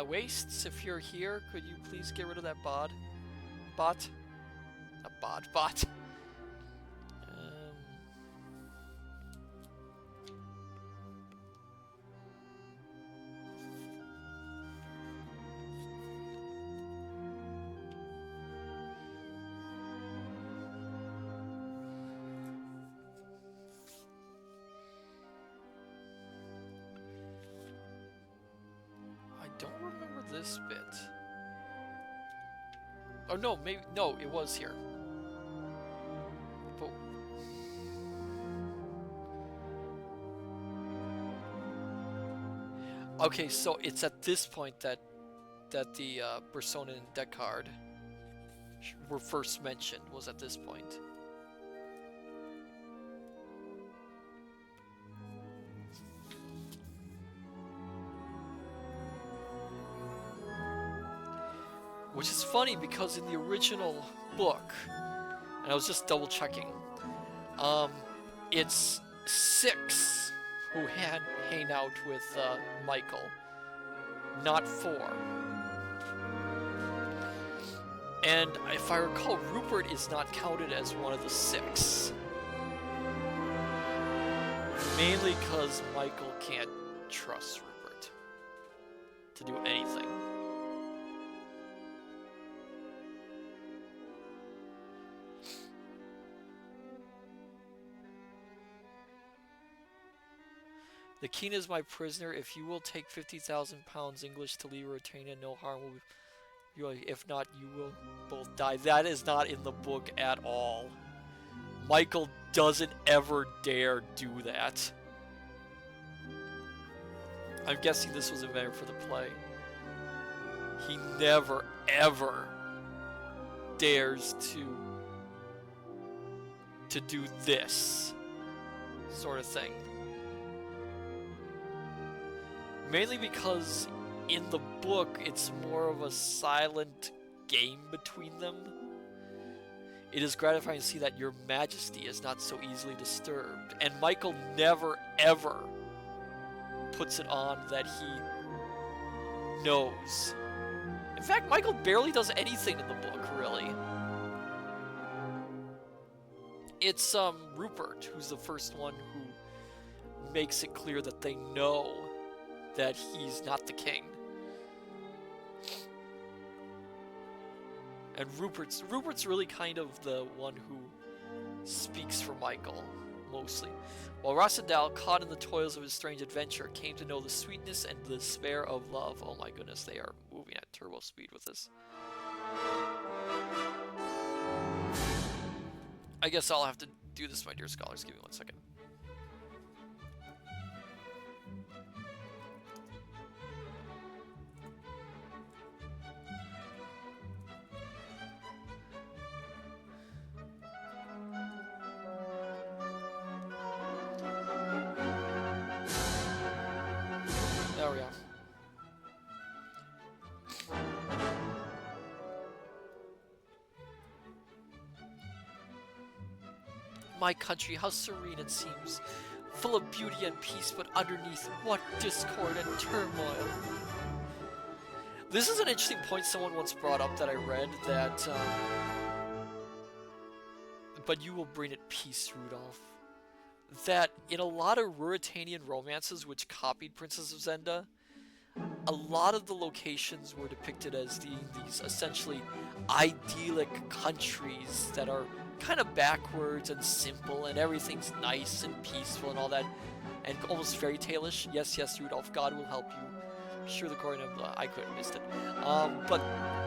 Wastes, if you're here, could you please get rid of that bot? Bot? A bot. this bit. Oh no, maybe no, it was here. But okay, so it's at this point that the persona and deck card were first mentioned. Was at this point. Which is funny because in the original book, and I was just double checking, it's 6 who hang out with Michael, not 4. And if I recall, Rupert is not counted as one of the 6. Mainly because Michael can't trust Rupert to do anything. The king is my prisoner. If you will take 50,000 pounds English to leave or retain it, no harm will be. If not, you will both die. That is not in the book at all. Michael doesn't ever dare do that. I'm guessing this was invented for the play. He never, ever dares to do this sort of thing. Mainly because in the book, it's more of a silent game between them. It is gratifying to see that your majesty is not so easily disturbed. And Michael never, ever puts it on that he knows. In fact, Michael barely does anything in the book, really. It's Rupert who's the first one who makes it clear that they know that he's not the king. And Rupert's really kind of the one who speaks for Michael, mostly. While Rossendal, caught in the toils of his strange adventure, came to know the sweetness and the despair of love. Oh my goodness, they are moving at turbo speed with this. I guess I'll have to do this, my dear scholars. Give me 1 second. There we go. My country, how serene it seems, full of beauty and peace, but underneath, what discord and turmoil. This is an interesting point someone once brought up that I read, that, but you will bring it peace, Rudolph. That in a lot of Ruritanian romances which copied Princess of Zenda, a lot of the locations were depicted as these essentially idyllic countries that are kind of backwards and simple, and everything's nice and peaceful and all that, and almost fairy tale-ish. Yes, yes, Rudolph, God will help you. Sure, the Corin of I could have missed it. But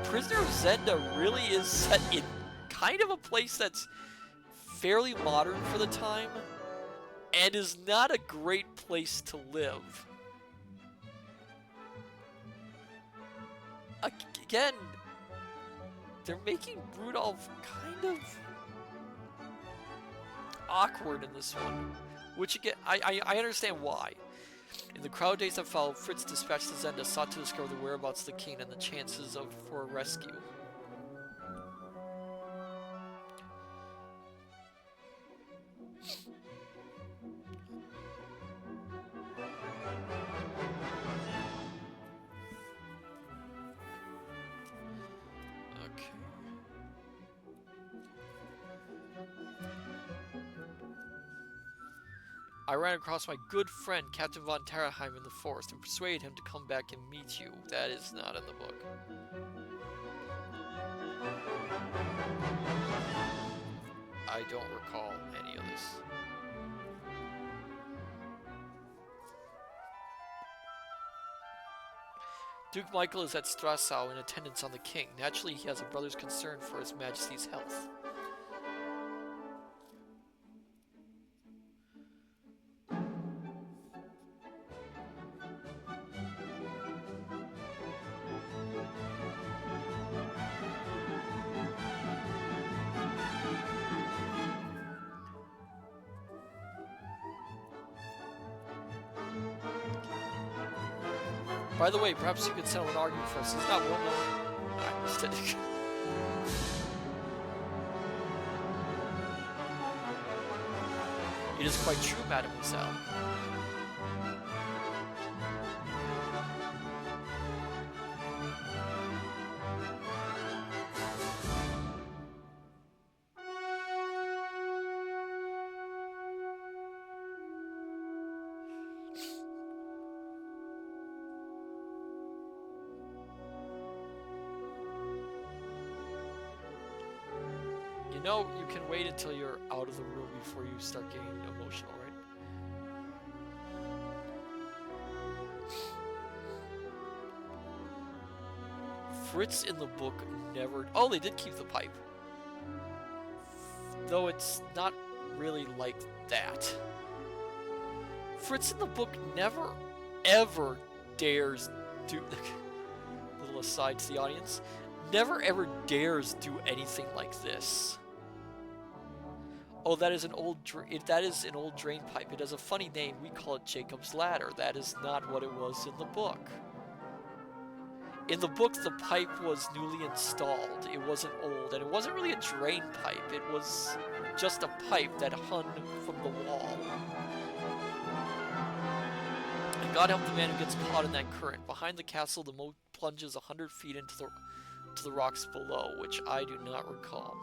Prisoner of Zenda really is set in kind of a place that's fairly modern for the time, and is not a great place to live. Again, they're making Rudolph kind of awkward in this one, which again, I understand why. In the crowd days that followed, Fritz dispatched to Zenda, sought to discover the whereabouts of the king and the chances for a rescue. I ran across my good friend, Captain von Terraheim, in the forest and persuaded him to come back and meet you. That is not in the book. I don't recall any of this. Duke Michael is at Strassau in attendance on the king. Naturally, he has a brother's concern for His Majesty's health. By the way, perhaps you could settle an argument for us. It's not well known. I missed it. It is quite true, mademoiselle. You know, you can wait until you're out of the room before you start getting emotional, right? Fritz in the book never... Oh, they did keep the pipe. Though it's not really like that. Fritz in the book never, ever dares do... Little aside to the audience. Never ever dares do anything like this. Oh, that is an old drain pipe. It has a funny name. We call it Jacob's Ladder. That is not what it was in the book. In the book, the pipe was newly installed. It wasn't old, and it wasn't really a drain pipe. It was just a pipe that hung from the wall. And God help the man who gets caught in that current. Behind the castle, the moat plunges 100 feet into the rocks below, which I do not recall.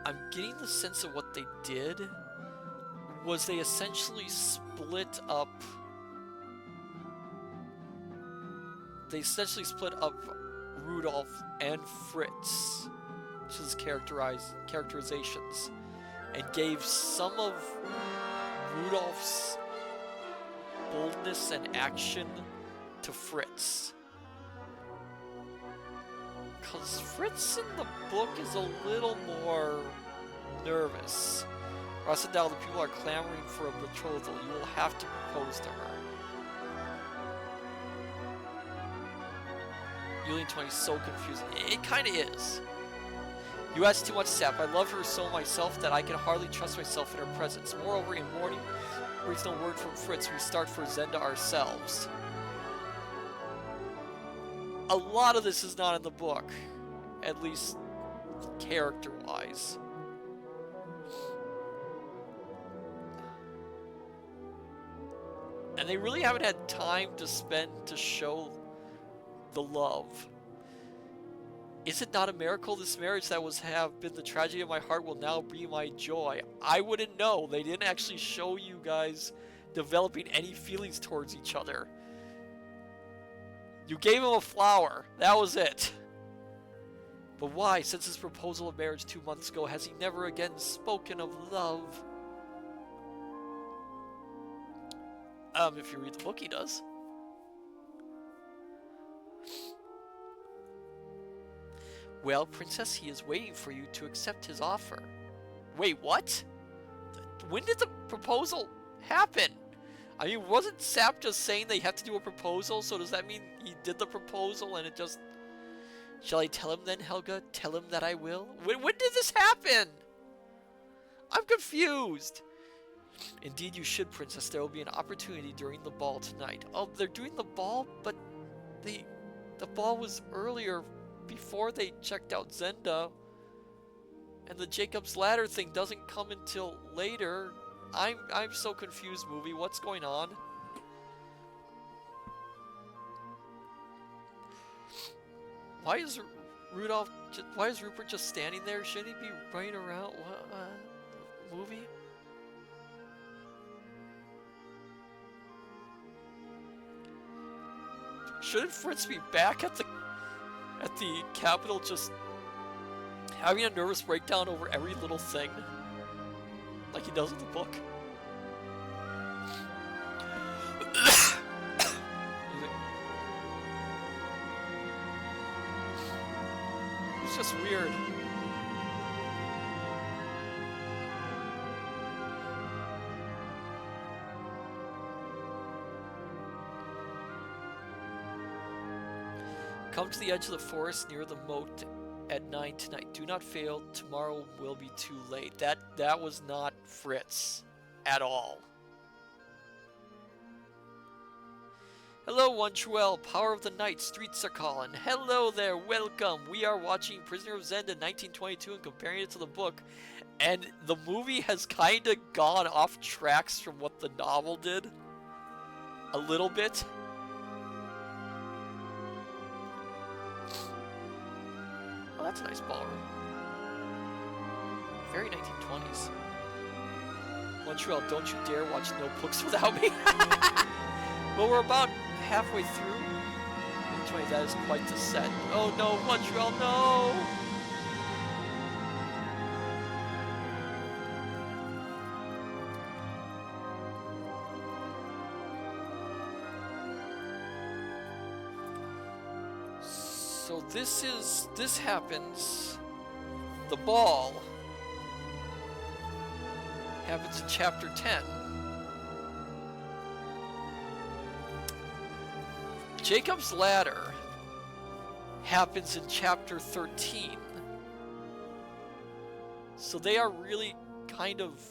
I'm getting the sense of what they did was they essentially split up. They essentially split up Rudolph and Fritz, which is characterizations, and gave some of Rudolph's boldness and action to Fritz. Because Fritz in the book is a little more nervous. Rosendal, the people are clamoring for a betrothal. You will have to propose to her. Yulian 20 is so confusing. It kind of is. You ask too much, Sap. I love her so myself that I can hardly trust myself in her presence. Moreover, in mourning, brings no word from Fritz. We start for Zenda ourselves. A lot of this is not in the book, at least character-wise. And they really haven't had time to spend to show the love. Is it not a miracle this marriage that have been the tragedy of my heart will now be my joy? I wouldn't know. They didn't actually show you guys developing any feelings towards each other. You gave him a flower. That was it. But why, since his proposal of marriage 2 months ago, has he never again spoken of love? If you read the book, he does. Well, Princess, he is waiting for you to accept his offer. Wait, what? When did the proposal happen? I mean, wasn't Sap just saying they have to do a proposal? So does that mean he did the proposal and it just... Shall I tell him then, Helga? Tell him that I will? When did this happen? I'm confused. Indeed you should, Princess. There will be an opportunity during the ball tonight. Oh, they're doing the ball? But the ball was earlier, before they checked out Zenda. And the Jacob's Ladder thing doesn't come until later. I'm so confused, movie. What's going on? Why is Rupert just standing there? Shouldn't he be running around? What movie? Shouldn't Fritz be back at the capital, just having a nervous breakdown over every little thing, like he does in the book? was just weird. Come to the edge of the forest near the moat at 9 tonight. Do not fail. Tomorrow will be too late. That was not Fritz at all. Hello, One Truel. Power of the Night. Streets are calling. Hello there. Welcome. We are watching Prisoner of Zenda 1922 and comparing it to the book. And the movie has kind of gone off tracks from what the novel did. A little bit. Oh, that's a nice ballroom. Very 1920s. Montreal, don't you dare watch Notebooks without me. Well, we're about halfway through. 20, that is quite the set. Oh no, Montreal, no! So this happens, the ball happens in chapter 10. Jacob's Ladder happens in chapter 13. So they are really kind of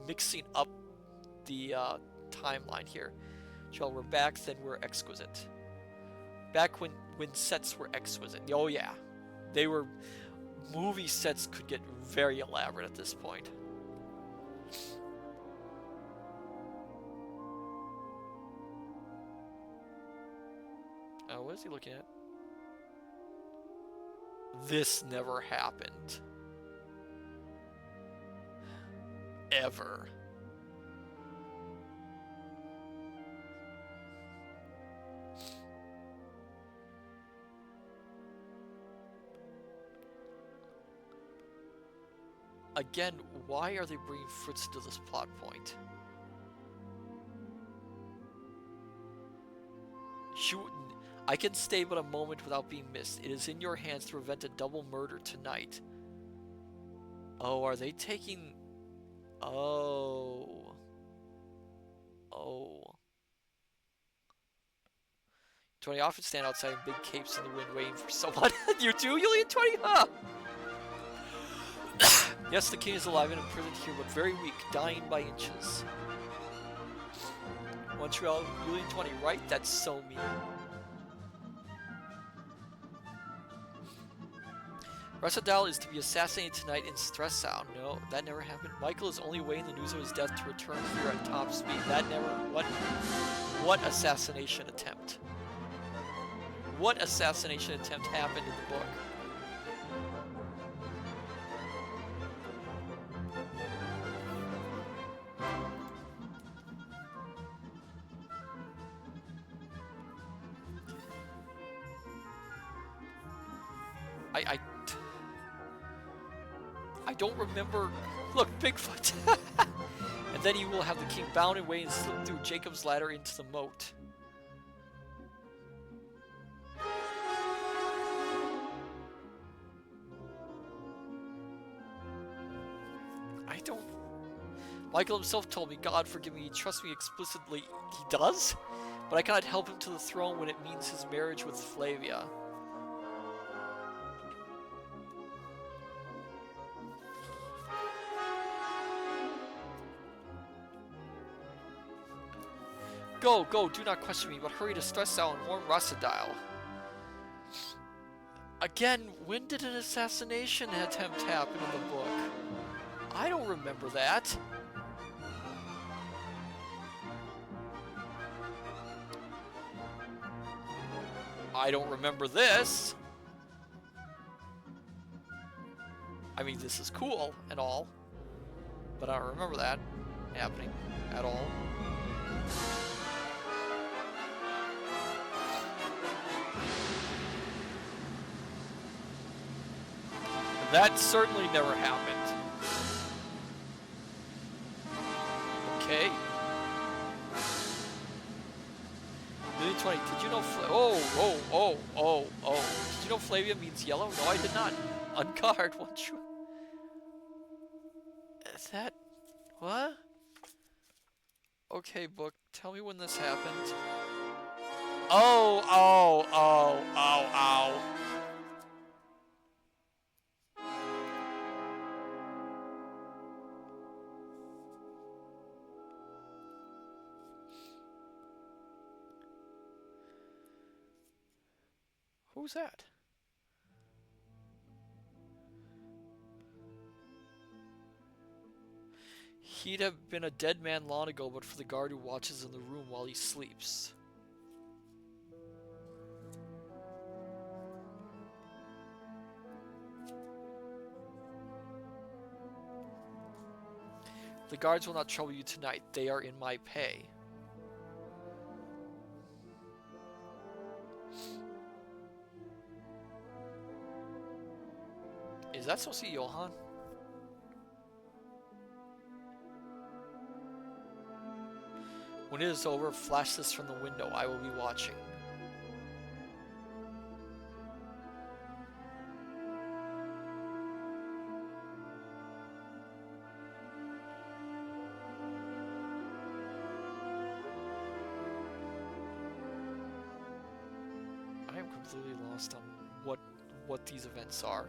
mixing up the timeline here. So we're back, then we're exquisite. Back when sets were exquisite. Oh yeah. They were... Movie sets could get very elaborate at this point. What is he looking at? This never happened. Ever. Again, why are they bringing Fritz to this plot point? I can stay but a moment without being missed. It is in your hands to prevent a double murder tonight. Oh, are they taking... Oh. 20 often stand outside in big capes in the wind waiting for someone. You do, Yulian 20? Huh? Yes, the king is alive and imprisoned here, but very weak, dying by inches. Montreal, Yulian 20, right? That's so mean. Rasadal is to be assassinated tonight in Stressau. No, that never happened. Michael is only waiting the news of his death to return here at top speed. That never... What assassination attempt? What assassination attempt happened in the book? I don't remember... Look, Bigfoot! And then you will have the king bound and wait and slip through Jacob's Ladder into the moat. I don't... Michael himself told me, God forgive me, he trusts me explicitly. He does? But I cannot help him to the throne when it means his marriage with Flavia. Go, go, do not question me, but hurry to Stressau and warn Rasadal. Again, when did an assassination attempt happen in the book? I don't remember that. I don't remember this. I mean, this is cool and all, but I don't remember that happening at all. That certainly never happened. Okay. 20. Did you know oh. Did you know Flavia means yellow? No, I did not. Unguard, one true. Is that... What? Okay, book, tell me when this happened. Oh. Who's that? He'd have been a dead man long ago, but for the guard who watches in the room while he sleeps. The guards will not trouble you tonight. They are in my pay. Is that supposed to be Johann? When it is over, flash this from the window. I will be watching. I am completely lost on what these events are.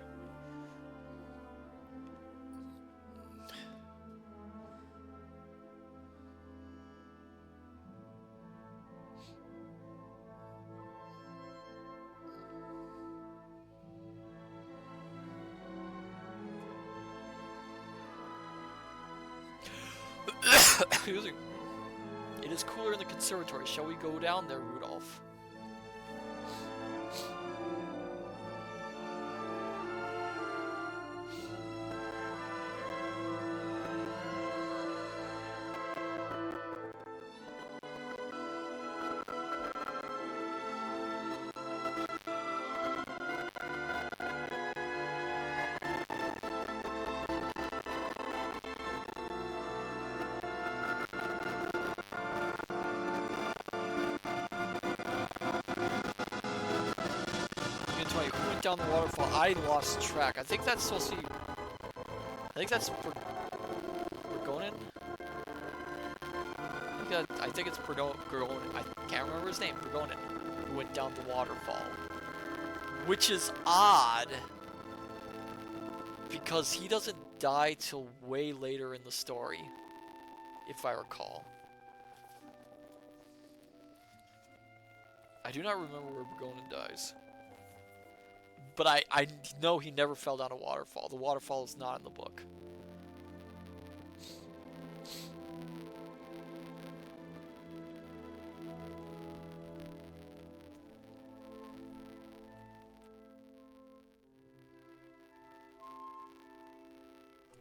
Excuse me. It is cooler in the conservatory. Shall we go down there, Rudolph? Who went down the waterfall? I lost track. I think that's supposed to be... I think that's... Bergonin? I think it's Bergonin. I can't remember his name. Bergonin. Who went down the waterfall. Which is odd. Because he doesn't die till way later in the story. If I recall. I do not remember where Bergonin dies. But I know he never fell down a waterfall. The waterfall is not in the book.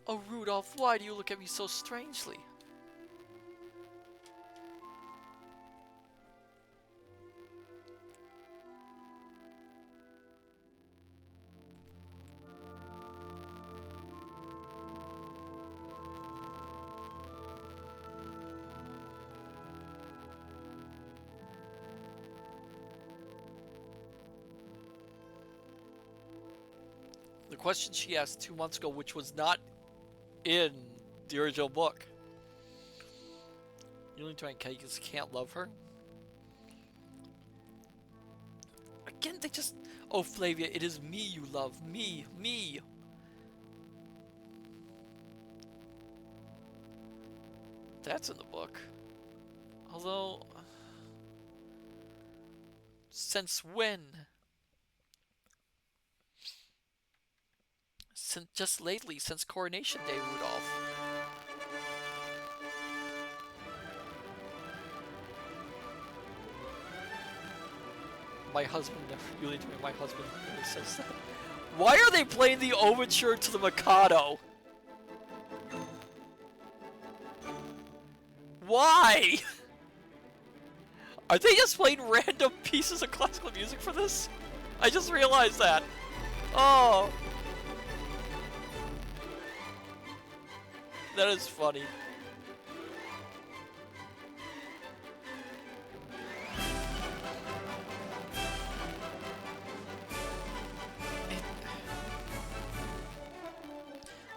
Oh, Rudolph, why do you look at me so strangely? The question she asked 2 months ago, which was not in the original book. You only try and just can't love her? Again, they just... Oh, Flavia, it is me you love. Me. That's in the book. Although... Since when? Just lately, since Coronation Day, Rudolph. My husband never really told me. My husband never says that. Why are they playing the overture to the Mikado? Why? Are they just playing random pieces of classical music for this? I just realized that. Oh. That is funny.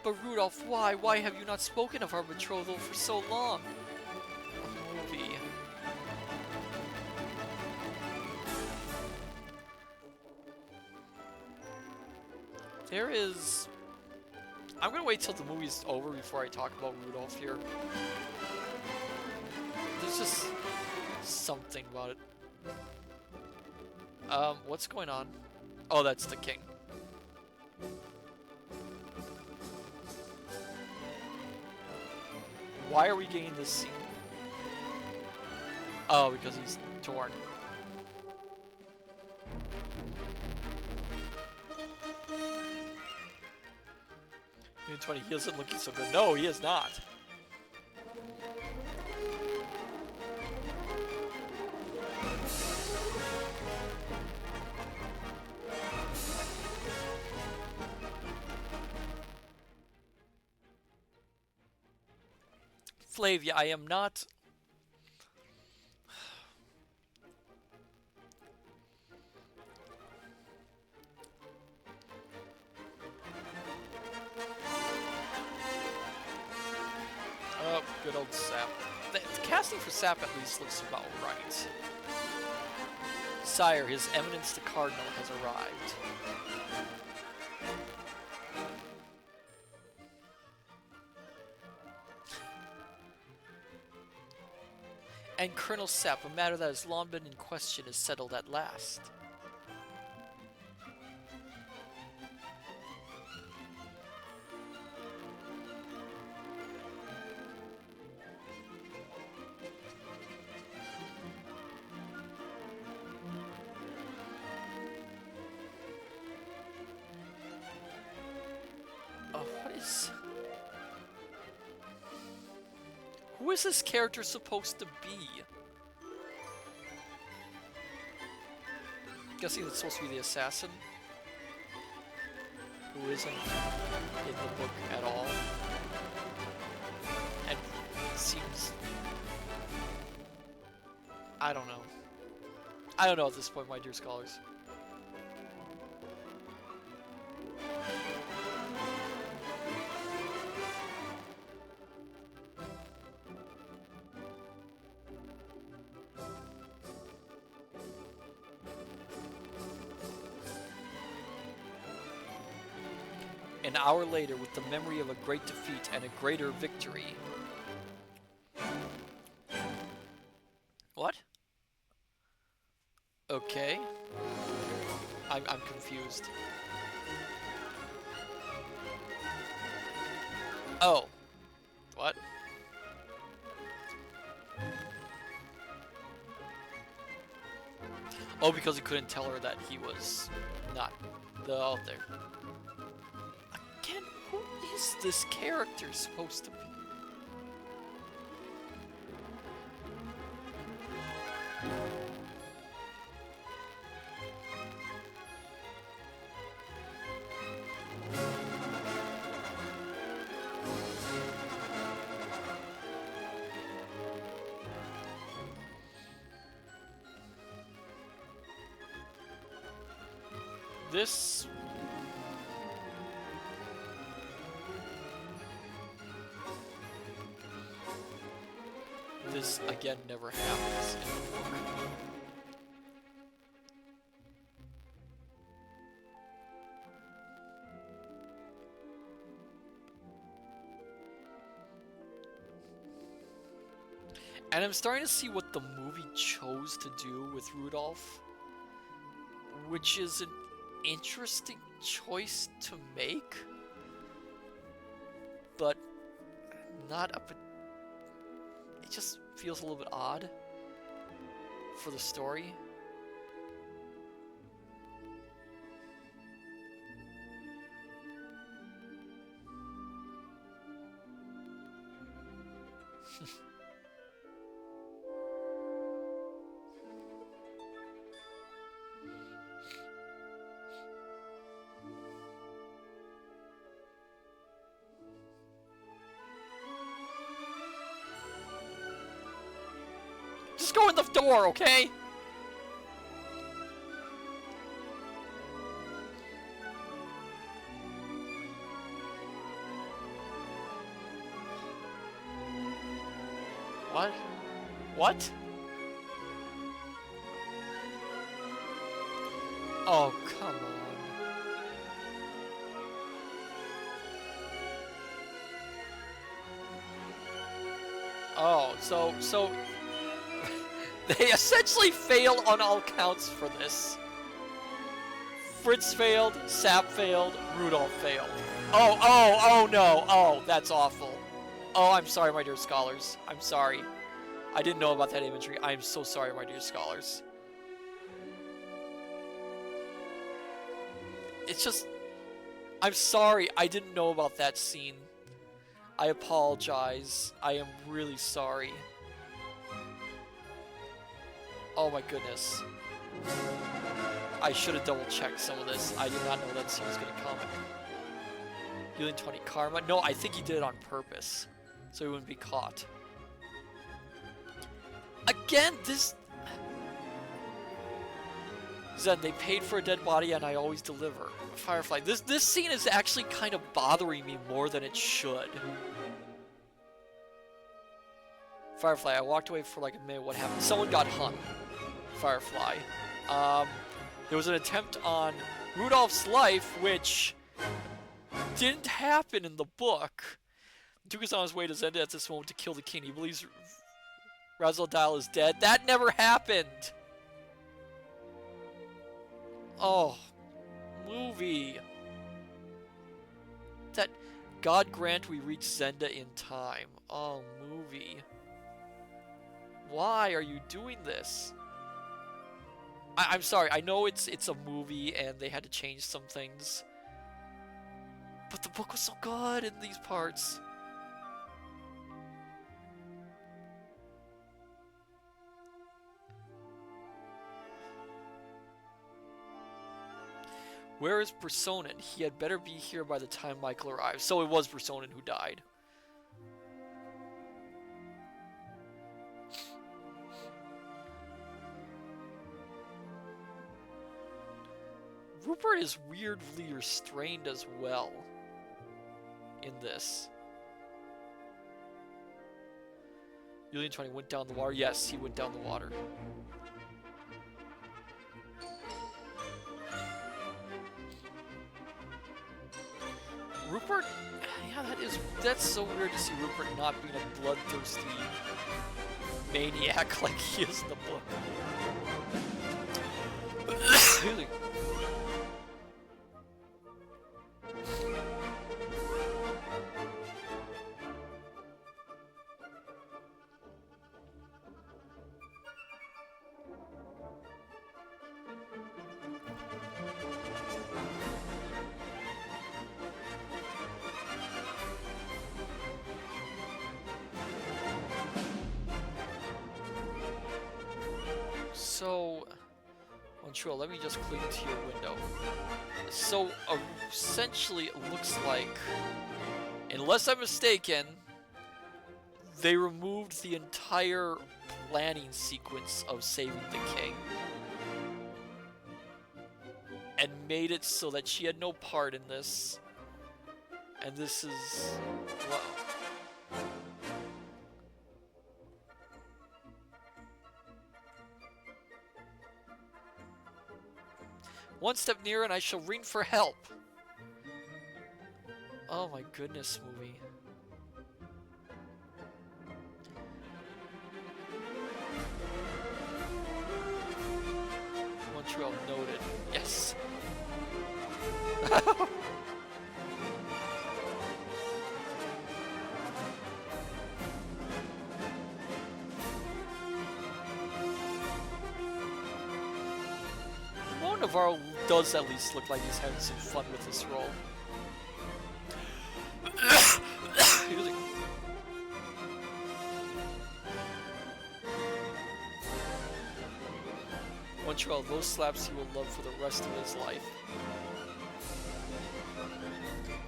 But Rudolph, why? Why have you not spoken of our betrothal for so long? A movie. There is... I'm gonna wait till the movie's over before I talk about Rudolph here. There's just something about it. What's going on? Oh, that's the king. Why are we getting this scene? Oh, because he's torn. Minute 20, he isn't looking so good. No, he is not. Flavia, I am not... Oh, good old Sap. The casting for Sap at least looks about right. Sire, His Eminence the Cardinal has arrived. And Colonel Sap, a matter that has long been in question, is settled at last. Oh, what is... Who is this character supposed to be? Guessing it's supposed to be the assassin, who isn't in the book at all, and seems... I don't know. I don't know at this point, my dear scholars. An hour later, with the memory of a great defeat and a greater victory. What? Okay. I'm confused. Oh. What? Oh, because he couldn't tell her that he was not out there. Again, who is this character supposed to be? This again never happens anymore. And I'm starting to see what the movie chose to do with Rudolph, which is an interesting choice to make, but not a... It just feels a little bit odd for the story. Just go in the door, okay? What? What? Oh, come on. Oh, so they essentially fail on all counts for this. Fritz failed, Sap failed, Rudolph failed. Oh no. Oh, that's awful. Oh, I'm sorry, my dear scholars. I'm sorry. I didn't know about that imagery. I am so sorry, my dear scholars. It's just... I'm sorry, I didn't know about that scene. I apologize. I am really sorry. Oh my goodness. I should have double-checked some of this. I did not know that scene was going to come. Healing 20 Karma? No, I think he did it on purpose. So he wouldn't be caught. Again, this... Zen, they paid for a dead body and I always deliver. Firefly. This scene is actually kind of bothering me more than it should. Firefly, I walked away for like a minute. What happened? Someone got hung. Firefly. There was an attempt on Rudolph's life, which didn't happen in the book. Duke is on his way to Zenda at this moment to kill the king. He believes Razaldal is dead. That never happened! Oh, movie. That God grant we reach Zenda in time. Oh, movie. Why are you doing this? I'm sorry, I know it's a movie and they had to change some things. But the book was so good in these parts. Where is Personen? He had better be here by the time Michael arrives. So it was Personen who died. Rupert is weirdly restrained as well in this. Julian 20 went down the water. Yes, he went down the water. Rupert, yeah, that's so weird to see Rupert not being a bloodthirsty maniac like he is in the book. Really? So, Montreal, let me just cling to your window. So, essentially, it looks like, unless I'm mistaken, they removed the entire planning sequence of saving the king. And made it so that she had no part in this. And this is... well... One step nearer and I shall ring for help. Oh my goodness, movie. Montreal noted. Yes. Navarro does at least look like he's having some fun with this role. Montreal, those slaps he will love for the rest of his life.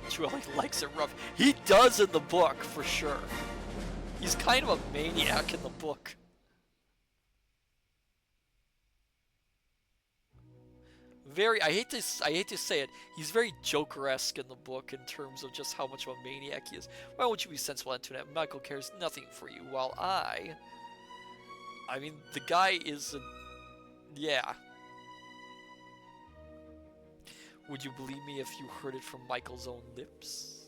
Montreal, he likes it rough. He does in the book, for sure. He's kind of a maniac in the book. Very, I hate to say it, he's very Joker-esque in the book in terms of just how much of a maniac he is. Why won't you be sensible, Antoinette? Michael cares nothing for you, while I mean, the guy is a, yeah. Would you believe me if you heard it from Michael's own lips?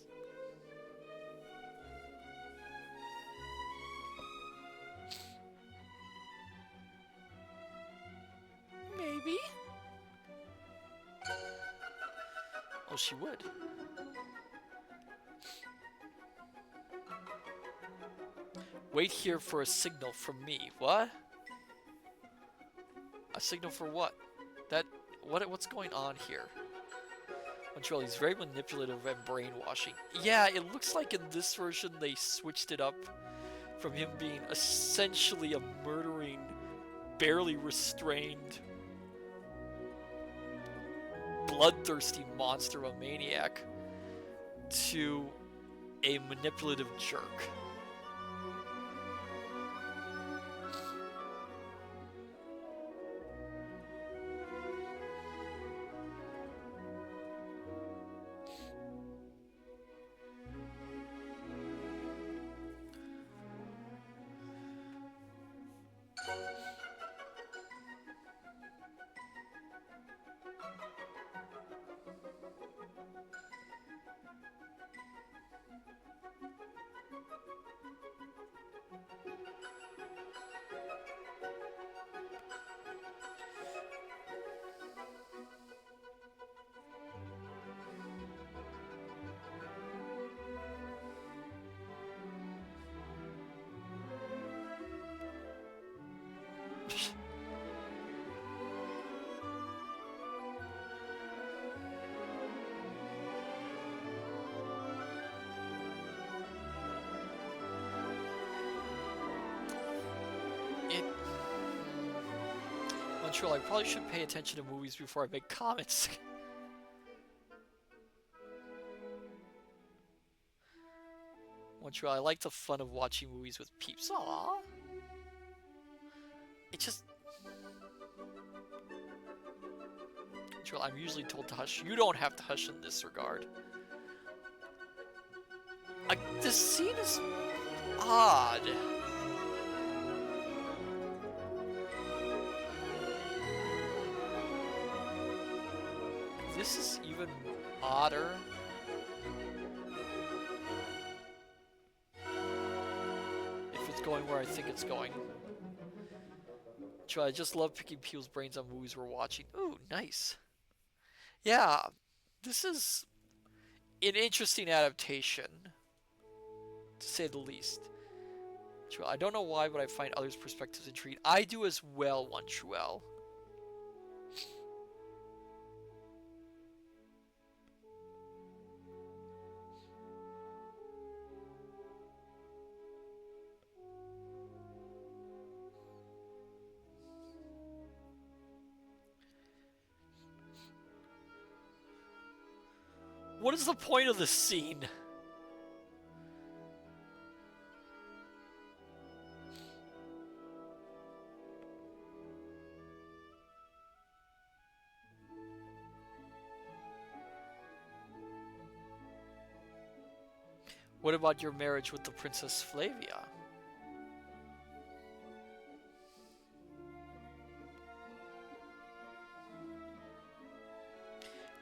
Maybe. Oh, she would. Wait here for a signal from me. What? A signal for what? What's going on here? Montreal, he's very manipulative and brainwashing. Yeah, it looks like in this version they switched it up from him being essentially a murdering, barely restrained, bloodthirsty monster of a maniac to a manipulative jerk. Montreal, I probably should pay attention to movies before I make comments. Montreal, I like the fun of watching movies with peeps. Aww. It just... Montreal, I'm usually told to hush. You don't have to hush in this regard. This scene is odd. This is even odder. If it's going where I think it's going. I just love picking people's brains on movies we're watching. Ooh, nice. Yeah, this is an interesting adaptation, to say the least. I don't know why, but I find others' perspectives intriguing. I do as well, One Truel. What is the point of this scene? What about your marriage with the Princess Flavia?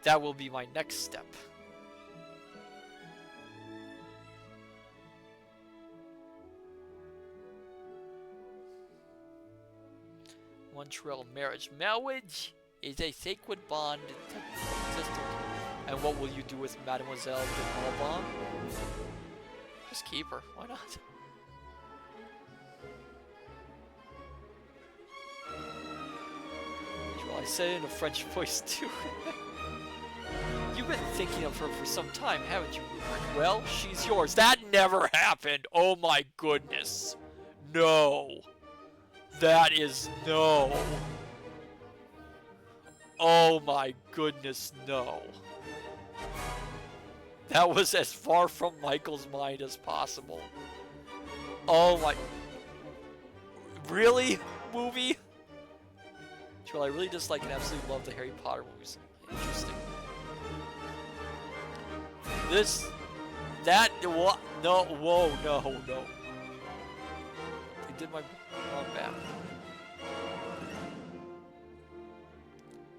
That will be my next step. Montreal marriage. Marriage is a sacred bond. And what will you do with Mademoiselle de Malbon? Just keep her. Why not? Well, I said it in a French voice too. You've been thinking of her for some time, haven't you? Well, she's yours. That never happened. Oh my goodness. No. That is no. Oh my goodness, no. That was as far from Michael's mind as possible. Oh my... Really, movie? Well, I really dislike and absolutely love the Harry Potter movies. Interesting. This, that, what? No, whoa, no, no. They did my wrong bad.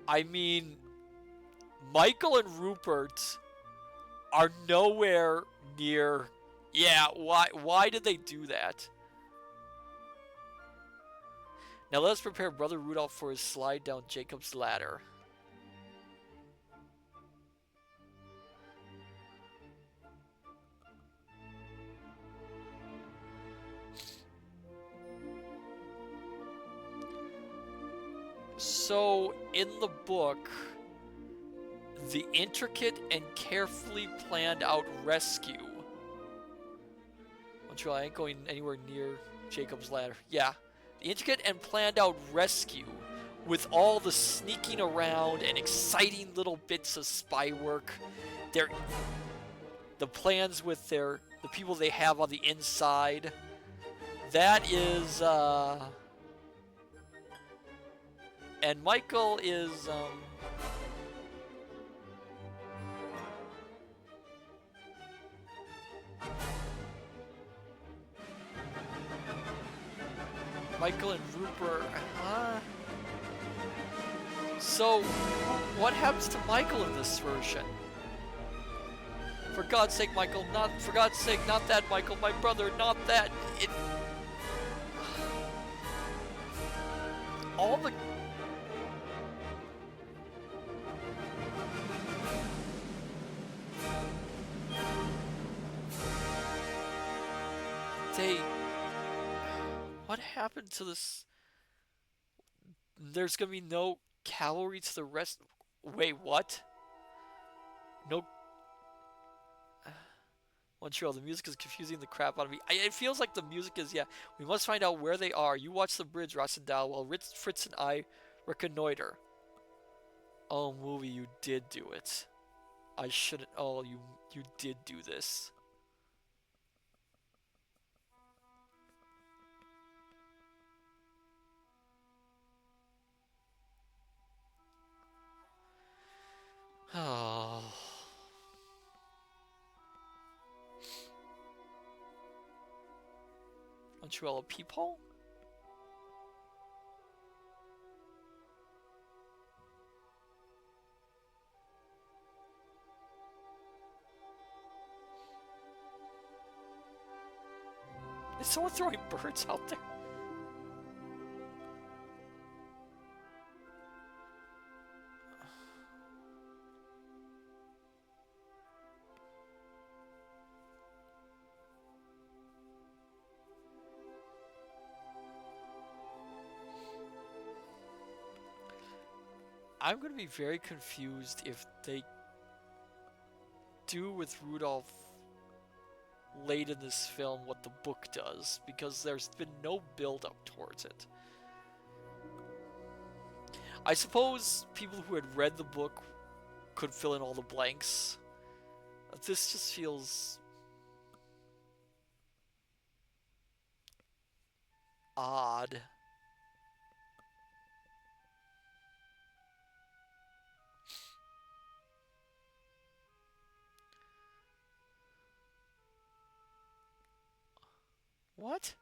I mean, Michael and Rupert are nowhere near. Yeah, why did they do that? Now let us prepare Brother Rudolph for his slide down Jacob's ladder. So, in the book, the intricate and carefully planned out rescue. I ain't going anywhere near Jacob's ladder. Yeah. The intricate and planned out rescue with all the sneaking around and exciting little bits of spy work. The plans with the people they have on the inside. That is, and Michael is, Michael and Rupert, So, what happens to Michael in this version? For God's sake, Michael, for God's sake, not that, Michael, my brother, not that. All the... What happened to this? There's gonna be no cavalry to the rest. Wait, what? No. Montreal, the music is confusing the crap out of me. It feels like the music is, yeah. We must find out where they are. You watch the bridge, Rossendal, while Fritz and I reconnoiter. Oh, movie, you did do it. I shouldn't. Oh, you did do this. Oh. Montreal, a peephole? Is someone throwing birds out there? I'm going to be very confused if they do with Rudolph late in this film what the book does, because there's been no build-up towards it. I suppose people who had read the book could fill in all the blanks. This just feels odd. What?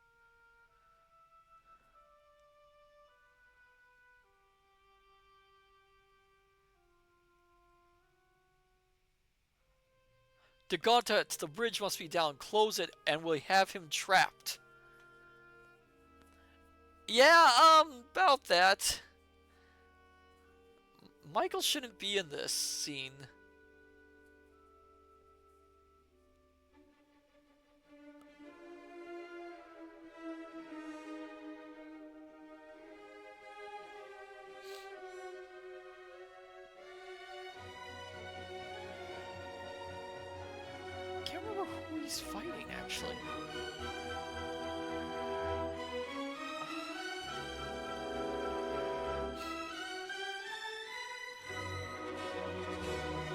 The gauntlet, the bridge must be down. Close it, and we'll have him trapped. Yeah, about that. Michael shouldn't be in this scene. Can't remember who he's fighting, actually.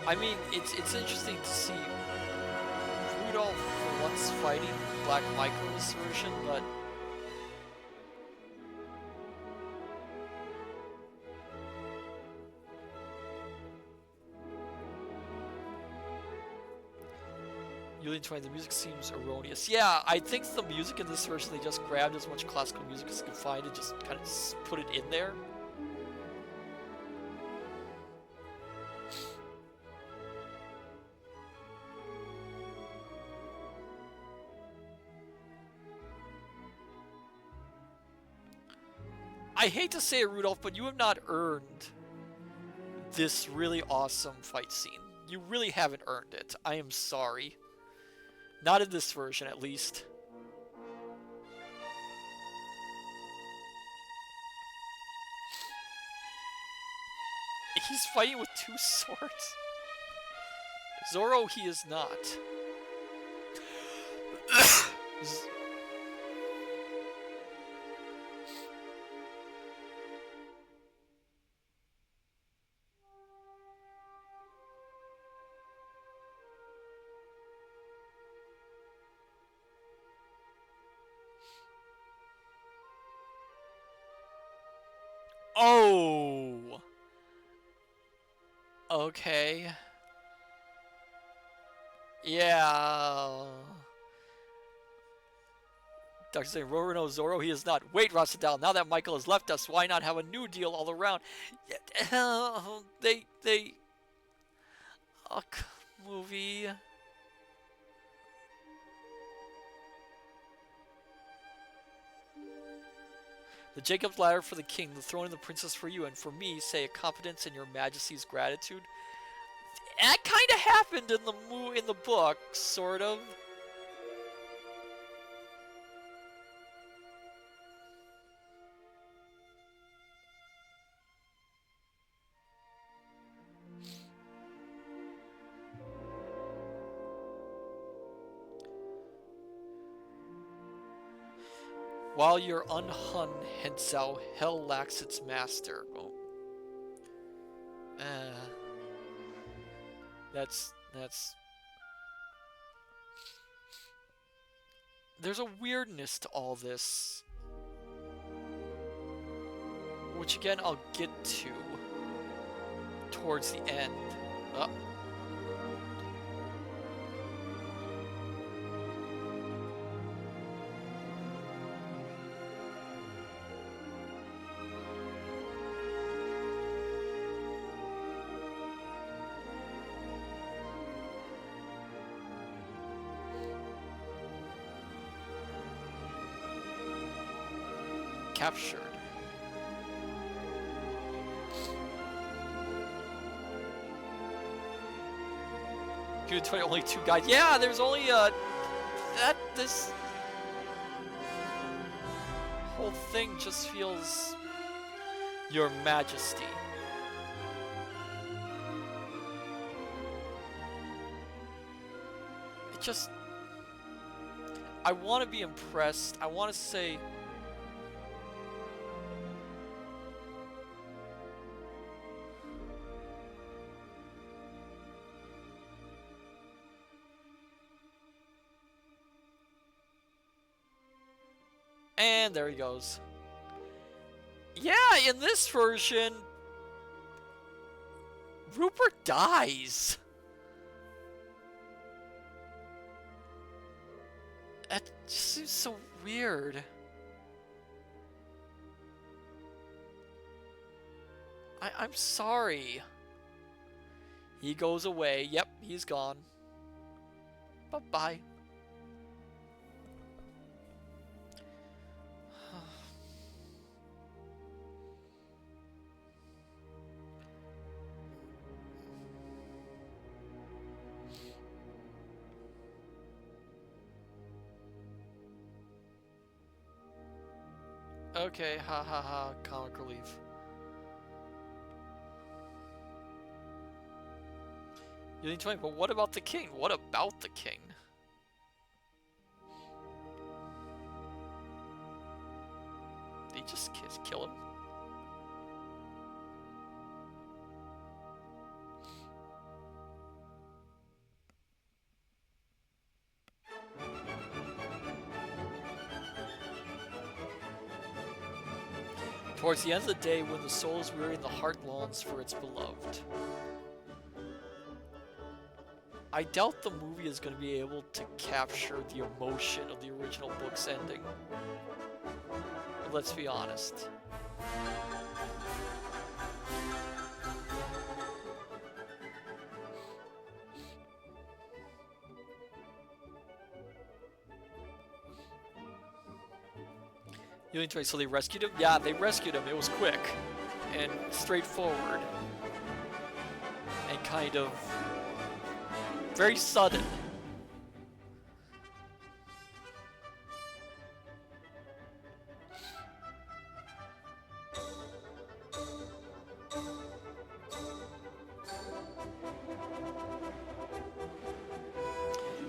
I mean, it's interesting to see Rudolph once fighting Black Michael in this version, but Yulian 20, the music seems erroneous. Yeah, I think the music in this version, they just grabbed as much classical music as they could find and just kind of put it in there. I hate to say it, Rudolph, but you have not earned this really awesome fight scene. You really haven't earned it. I am sorry. Not in this version, at least. He's fighting with 2 swords. Zoro, he is not. Oh! Okay. Yeah. Doctor saying, Roro knows Zoro, he is not. Wait, Rasadal, now that Michael has left us, why not have a new deal all around? They... movie... The Jacob's ladder for the king, the throne and the princess for you, and for me, say a confidence in your majesty's gratitude. That kind of happened in the book, sort of. While you're unhun, Hensau, hell lacks its master. Oh. That's... There's a weirdness to all this. Which again, I'll get to towards the end. Captured. Good 20, only 2 guys. Yeah, there's only this whole thing just feels Your Majesty. It just, I want to be impressed. I want to say, and there he goes. Yeah, in this version, Rupert dies. That just seems so weird. I'm sorry. He goes away. Yep, he's gone. Bye-bye. Okay, ha ha ha, comic relief. You need 20, but what about the king? What about the king? Did he just kill him? Towards the end of the day, when the soul is weary and the heart longs for its beloved. I doubt the movie is going to be able to capture the emotion of the original book's ending. Let's be honest. So they rescued him? Yeah, they rescued him. It was quick and straightforward and kind of very sudden.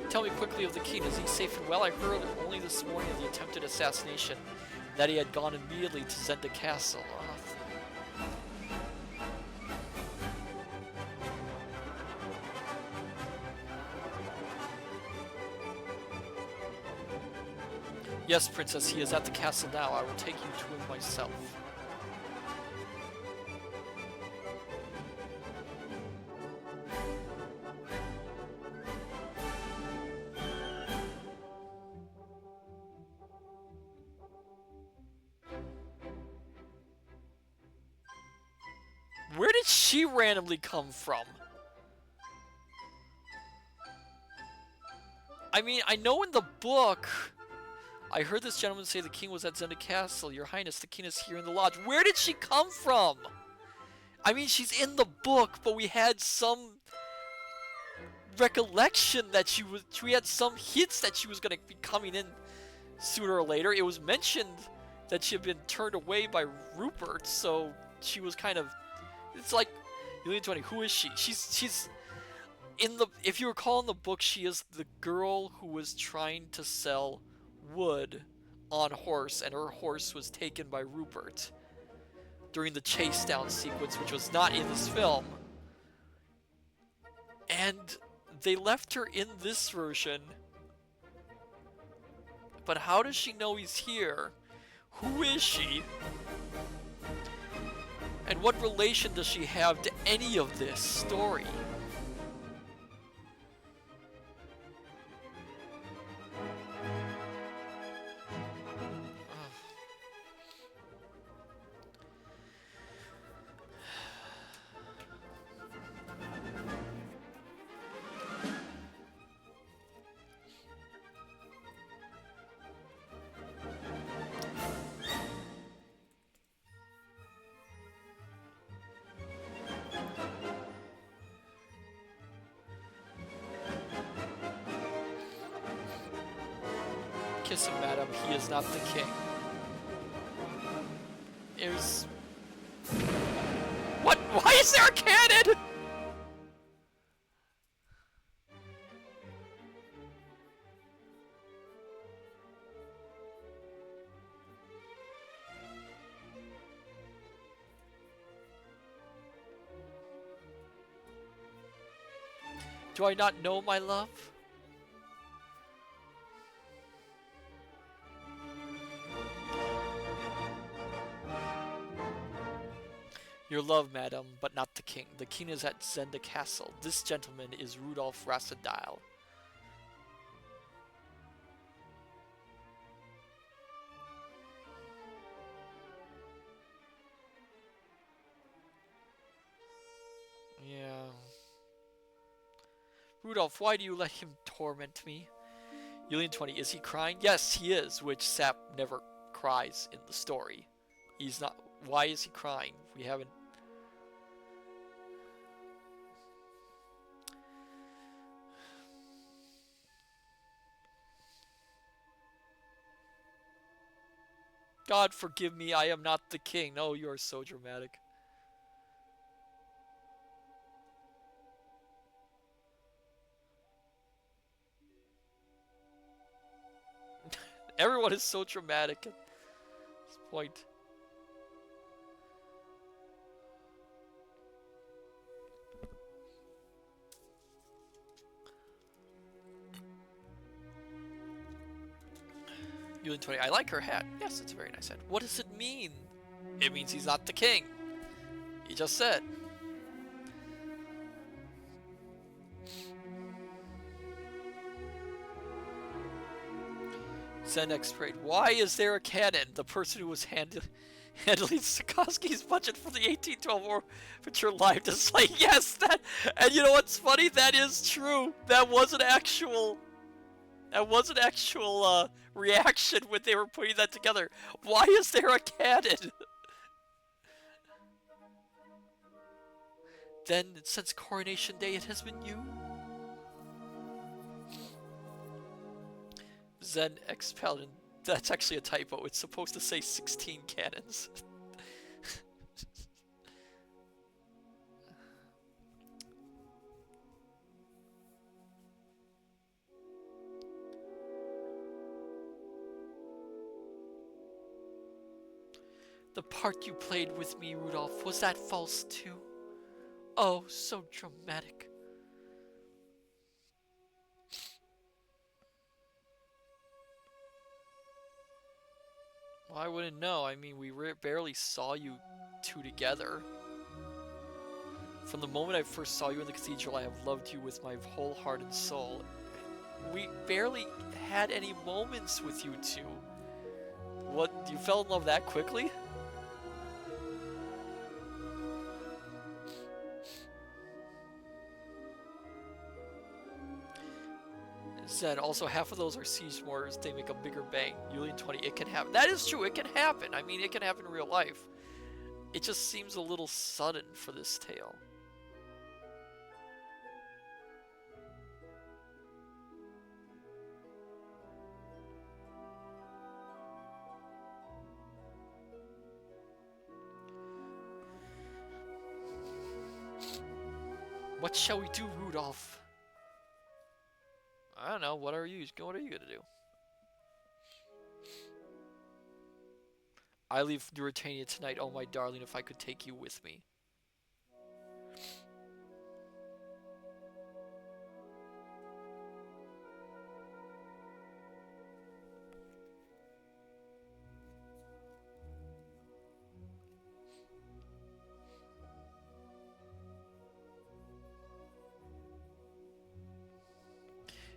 Tell me quickly of the king. Is he safe and well? I heard only this morning of the attempted assassination, that he had gone immediately to Zenda Castle. Yes, Princess, he is at the castle now. I will take you to him myself. Where did she randomly come from? I mean, I know in the book, I heard this gentleman say the king was at Zenda Castle. Your Highness, the king is here in the lodge. Where did she come from? I mean, she's in the book, but we had some recollection that we had some hints that she was going to be coming in sooner or later. It was mentioned that she had been turned away by Rupert, so she was kind of, it's like, who is she? She's in the, if you recall in the book, she is the girl who was trying to sell wood on horse, and her horse was taken by Rupert during the chase down sequence, which was not in this film. And they left her in this version. But how does she know he's here? Who is she? And what relation does she have to any of this story? Kiss him, madam. He is not the king. Is what? Why is there a cannon? Do I not know, my love? Your love, madam, but not the king. The king is at Zenda Castle. This gentleman is Rudolph Rassadile. Yeah. Rudolph, why do you let him torment me? Yulian 20, is he crying? Yes, he is, which Sap never cries in the story. He's not. Why is he crying? We haven't. God forgive me, I am not the king. Oh, you are so dramatic. Everyone is so dramatic at this point. Yulin 20, I like her hat. Yes, it's a very nice hat. What does it mean? It means he's not the king. He just said. Zenex prayed, why is there a cannon? The person who was handling Sikorsky's budget for the 1812 Overture Live display. Yes, that, and you know what's funny? That is true. That was an actual reaction when they were putting that together. Why is there a cannon? Then, since Coronation Day, it has been you. Zen X Paladin. That's actually a typo. It's supposed to say 16 cannons. The part you played with me, Rudolph, was that false too? Oh, so dramatic. Well, I wouldn't know. I mean, we barely saw you two together. From the moment I first saw you in the cathedral, I have loved you with my whole heart and soul. We barely had any moments with you two. What, you fell in love that quickly? Said also half of those are siege mortars. They make a bigger bang. Yulian 20. It can happen. That is true. It can happen. I mean, it can happen in real life. It just seems a little sudden for this tale. What shall we do, Rudolph? I don't know. What are you gonna do? I leave Duratania tonight. Oh, my darling, if I could take you with me.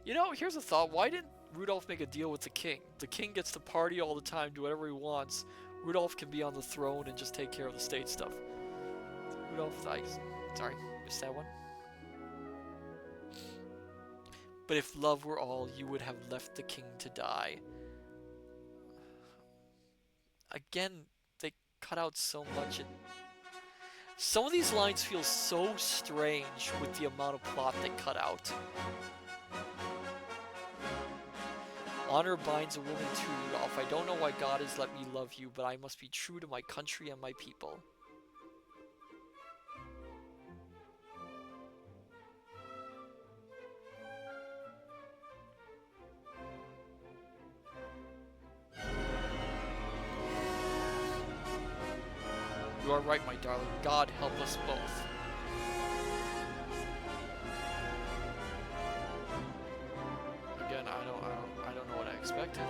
You know, here's a thought. Why didn't Rudolph make a deal with the king? The king gets to party all the time, do whatever he wants. Rudolph can be on the throne and just take care of the state stuff. Rudolph, sorry, missed that one. But if love were all, you would have left the king to die. Again, they cut out so much. Some of these lines feel so strange with the amount of plot they cut out. Honor binds a woman to Rudolph. I don't know why God has let me love you, but I must be true to my country and my people. You are right, my darling. God help us both. Again, I don't know what I expected.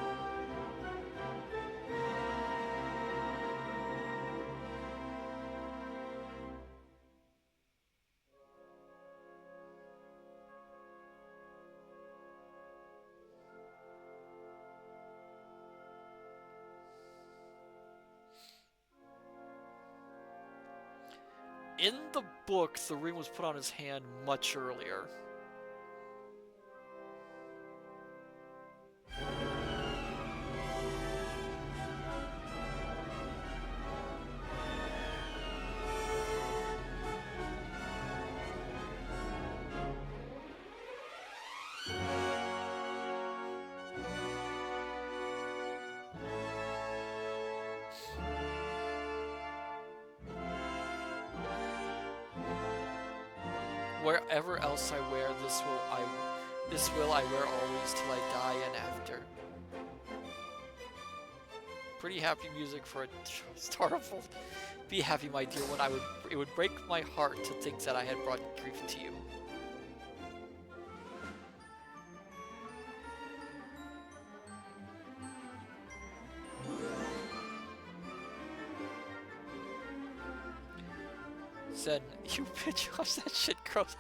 In the book, the ring was put on his hand much earlier. Wherever else I wear, this will I wear always till I die and after. Pretty happy music for a starful. Be happy, my dear one. It would break my heart to think that I had brought grief to you. Said, you bitch, how's that shit gross?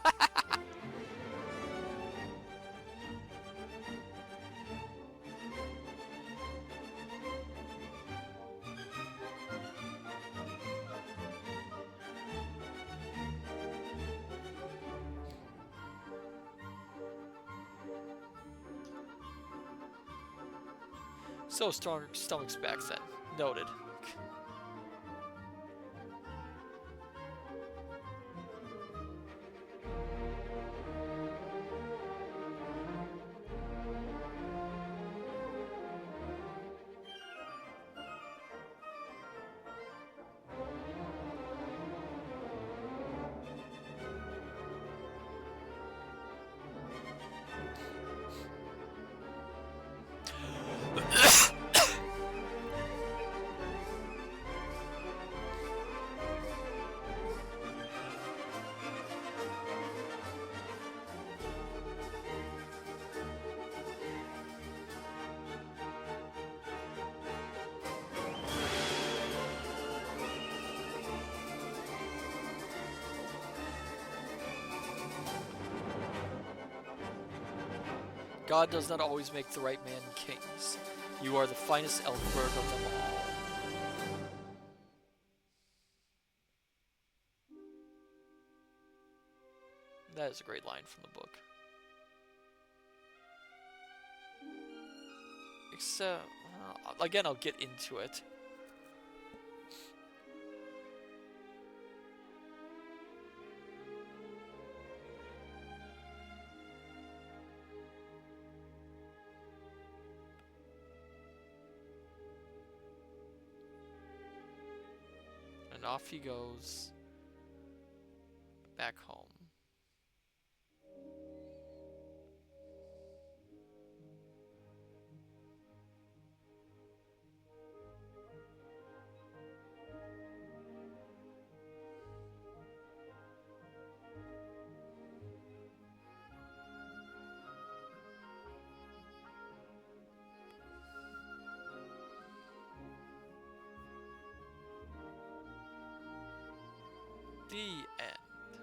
So strong stomachs back then. Noted. God does not always make the right man kings. You are the finest elf bird of them all. That is a great line from the book. Except, again, I'll get into it. And off he goes back home. The end.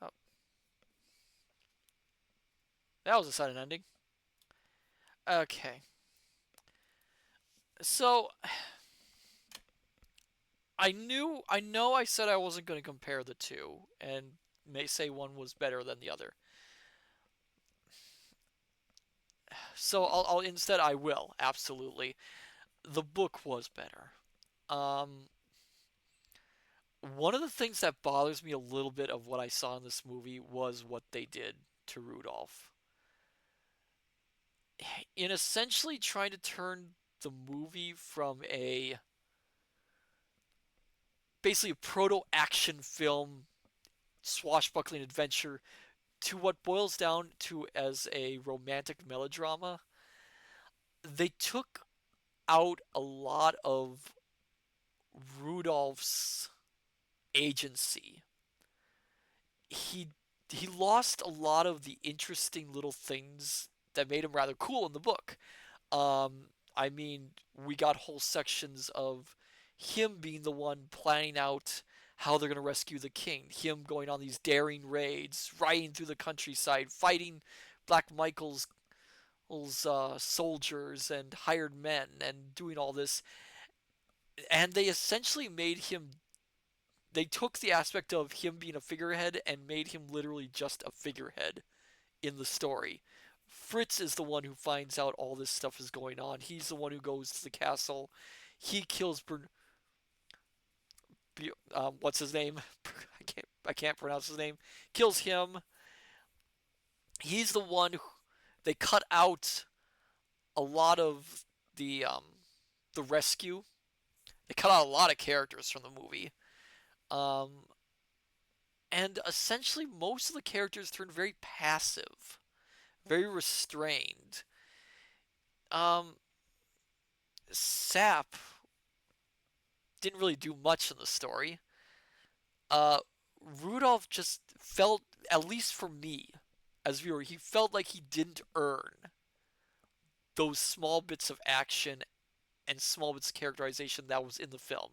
Oh, that was a sudden ending. Okay. So, I know I said I wasn't going to compare the two and may say one was better than the other. So instead I will, absolutely. The book was better. Um, One of the things that bothers me a little bit of what I saw in this movie was what they did to Rudolph. In essentially trying to turn the movie from a basically a proto action film swashbuckling adventure to what boils down to as a romantic melodrama, they took out a lot of Rudolph's agency. He he lost a lot of the interesting little things that made him rather cool in the book. I mean, we got whole sections of him being the one planning out how they're going to rescue the king, him going on these daring raids, riding through the countryside, fighting Black Michael's soldiers and hired men, and doing all this. And they essentially made him. They took the aspect of him being a figurehead and made him literally just a figurehead in the story. Fritz is the one who finds out all this stuff is going on. He's the one who goes to the castle. He kills what's his name? I can't pronounce his name. Kills him. He's the one who they cut out a lot of the rescue. They cut out a lot of characters from the movie. Um, and essentially most of the characters turned very passive, very restrained. Um, Sap didn't really do much in the story. Uh, Rudolph just felt, at least for me as viewer, he felt like he didn't earn those small bits of action and small bits of characterization that was in the film.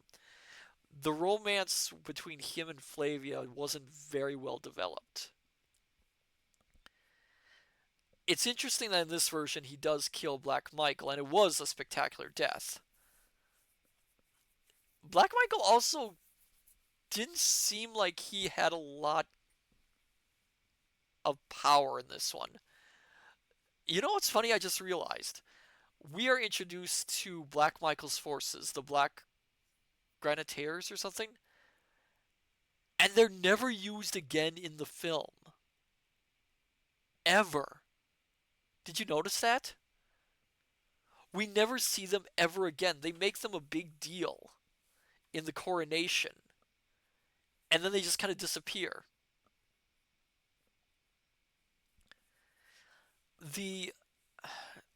The romance between him and Flavia wasn't very well developed. It's interesting that in this version he does kill Black Michael, and it was a spectacular death. Black Michael also didn't seem like he had a lot of power in this one. You know what's funny? I just realized we are introduced to Black Michael's forces, the Black Grenadiers or something, and they're never used again in the film. Ever. Did you notice that? We never see them ever again. They make them a big deal in the coronation, and then they just kind of disappear. The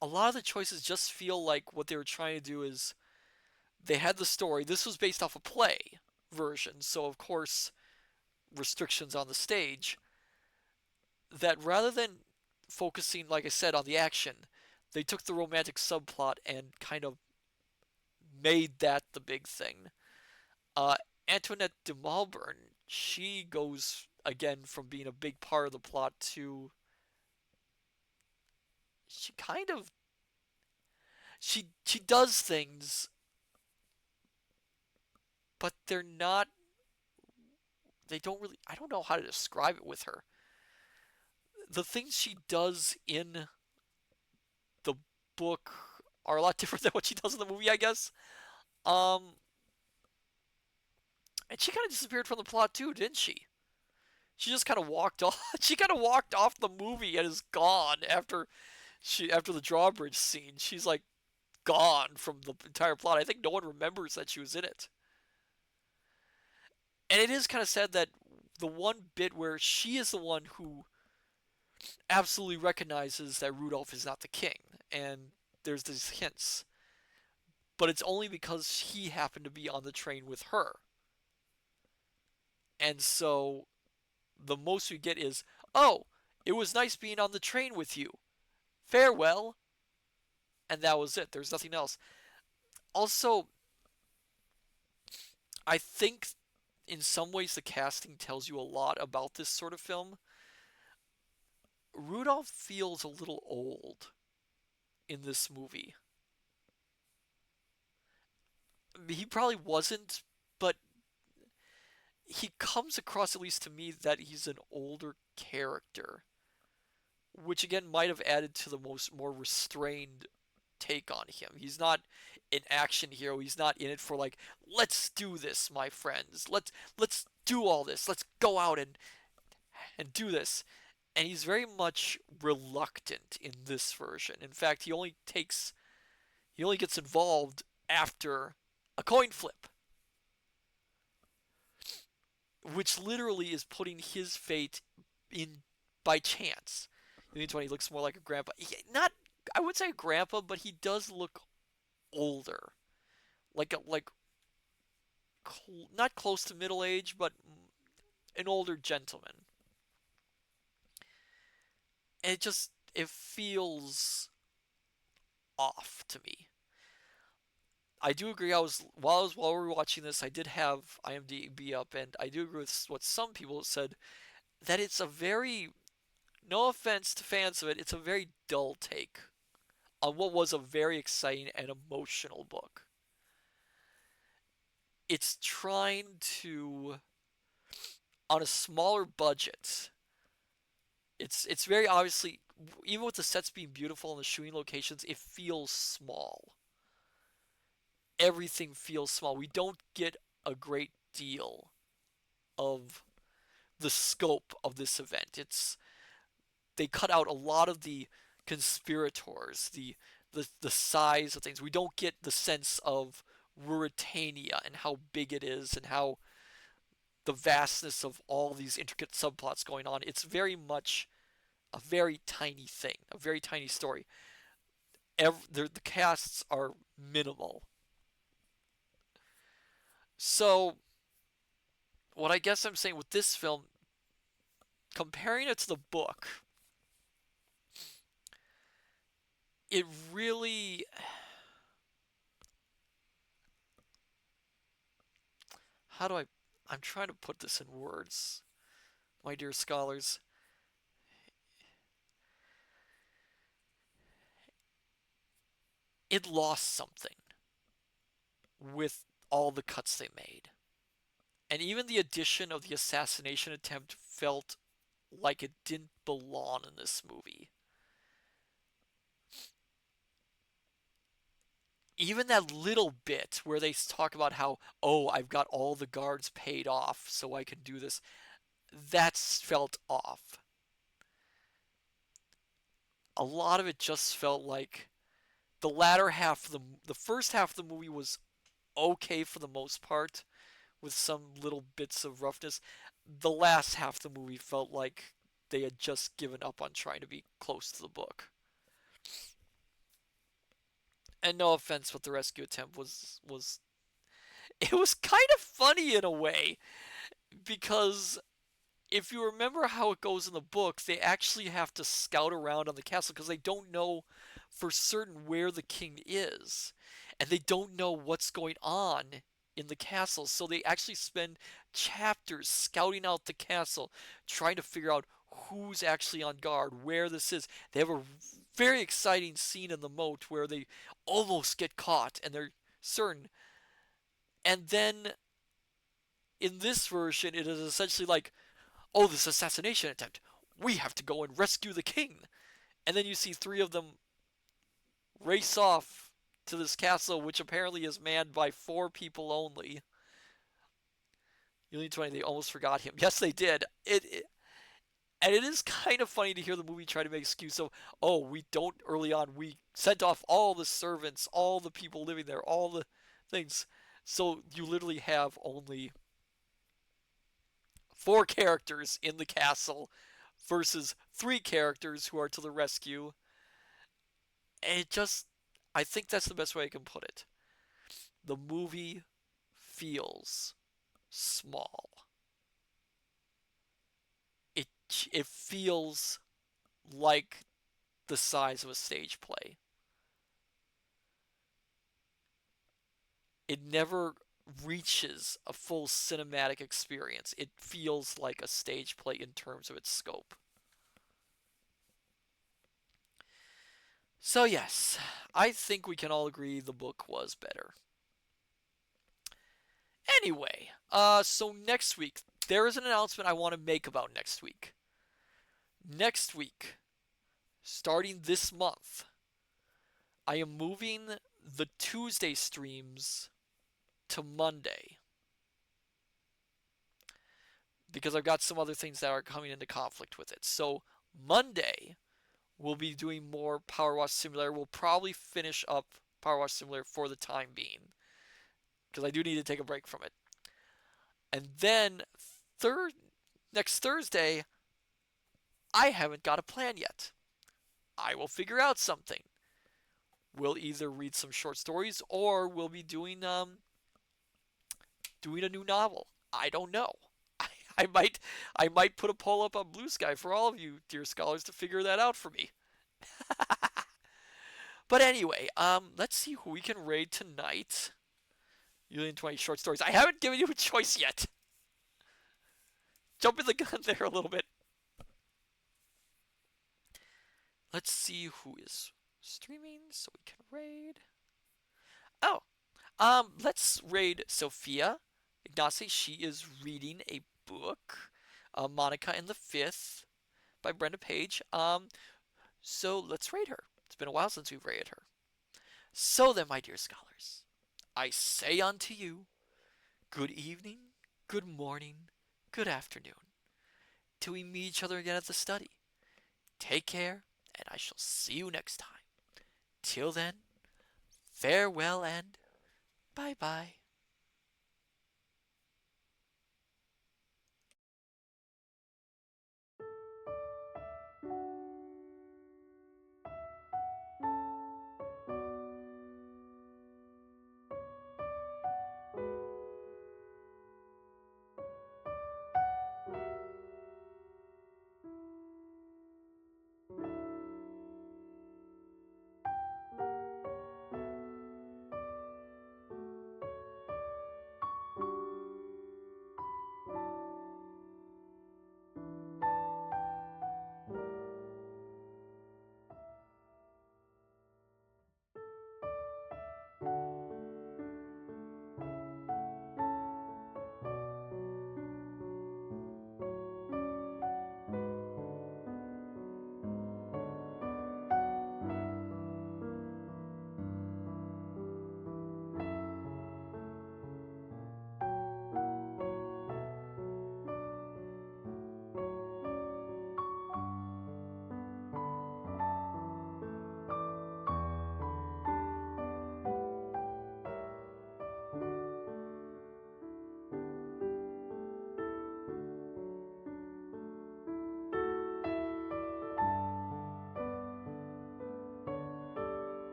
A lot of the choices just feel like what they were trying to do is they had the story. This was based off a play version, so of course restrictions on the stage. That rather than focusing, like I said, on the action, they took the romantic subplot and kind of made that the big thing. Uh, Antoinette de Malvern, she goes again from being a big part of the plot to she kind of she does things, but they're not. They don't really. I don't know how to describe it with her. The things she does in the book are a lot different than what she does in the movie, I guess. Um, and she kind of disappeared from the plot too, didn't she? She just kind of walked off. She kind of walked off the movie and is gone after the drawbridge scene. She's like gone from the entire plot. I think no one remembers that she was in it. And it is kind of sad that the one bit where she is the one who absolutely recognizes that Rudolph is not the king, and there's these hints, but it's only because he happened to be on the train with her. And so the most we get is, "Oh, it was nice being on the train with you. Farewell." And that was it. There's nothing else. Also, I think in some ways the casting tells you a lot about this sort of film. Rudolph feels a little old in this movie. He probably wasn't, but he comes across, at least to me, that he's an older character, which again might have added to the more restrained take on him. He's not an action hero. He's not in it for like, let's do this, my friends. Let's do all this. Let's go out and do this. And he's very much reluctant in this version. In fact, he only gets involved after a coin flip, which literally is putting his fate in by chance. He looks more like a grandpa. Not, I would say a grandpa, but he does look older, like not close to middle age, but an older gentleman. And it feels off to me. I do agree. While we were watching this, I did have IMDb up, and I do agree with what some people said that it's a very, no offense to fans of it, it's a very dull take on what was a very exciting and emotional book. It's trying to, on a smaller budget, it's very obviously, even with the sets being beautiful and the shooting locations, it feels small. Everything feels small. We don't get a great deal of the scope of this event. They cut out a lot of the conspirators, the size of things. We don't get the sense of Ruritania and how big it is and how the vastness of all these intricate subplots going on. It's very much a very tiny thing, a very tiny story. The casts are minimal. So, what I guess I'm saying with this film, comparing it to the book, it really. How do I. I'm trying to put this in words, my dear scholars. It lost something with all the cuts they made. And even the addition of the assassination attempt felt like it didn't belong in this movie. Even that little bit where they talk about how, oh, I've got all the guards paid off so I can do this, that's felt off. A lot of it just felt like the latter half of the first half of the movie was okay for the most part with some little bits of roughness. The last half of the movie felt like they had just given up on trying to be close to the book. And no offense, but the rescue attempt was it was kind of funny in a way because if you remember how it goes in the book, they actually have to scout around on the castle because they don't know for certain where the king is. And they don't know what's going on in the castle. So they actually spend chapters scouting out the castle, trying to figure out who's actually on guard, where this is. They have a very exciting scene in the moat where they almost get caught and they're certain. And then in this version, it is essentially like, oh, this assassination attempt. We have to go and rescue the king. And then you see three of them race off to this castle, which apparently is manned by four people only. You need 20, they almost forgot him. Yes, they did. And it is kind of funny to hear the movie try to make excuse of, oh, we don't early on, we sent off all the servants, all the people living there, all the things. So you literally have only four characters in the castle versus three characters who are to the rescue. And it just, I think that's the best way I can put it. The movie feels small. It it feels like the size of a stage play. It never reaches a full cinematic experience. It feels like a stage play in terms of its scope. So yes, I think we can all agree the book was better. Anyway, so next week there is an announcement I want to make about next week. Next week, starting this month, I am moving the Tuesday streams to Monday because I've got some other things that are coming into conflict with it. So Monday we'll be doing more Power Wash Simulator. We'll probably finish up Power Wash Simulator for the time being because I do need to take a break from it. And then third next Thursday, I haven't got a plan yet. I will figure out something. We'll either read some short stories or we'll be doing a new novel. I don't know. I might I might put a poll up on Blue Sky for all of you, dear scholars, to figure that out for me. But anyway, let's see who we can raid tonight. Using 20 short stories. I haven't given you a choice yet. Jump in the gun there a little bit. Let's see who is streaming so we can raid. Oh, let's raid Sophia Ignace. She is reading a book, Monica and the Fifth by Brenda Page. So let's raid her. It's been a while since we've raided her. So then, my dear scholars, I say unto you, good evening, good morning, good afternoon, till we meet each other again at the study. Take care, and I shall see you next time. Till then, farewell and bye bye.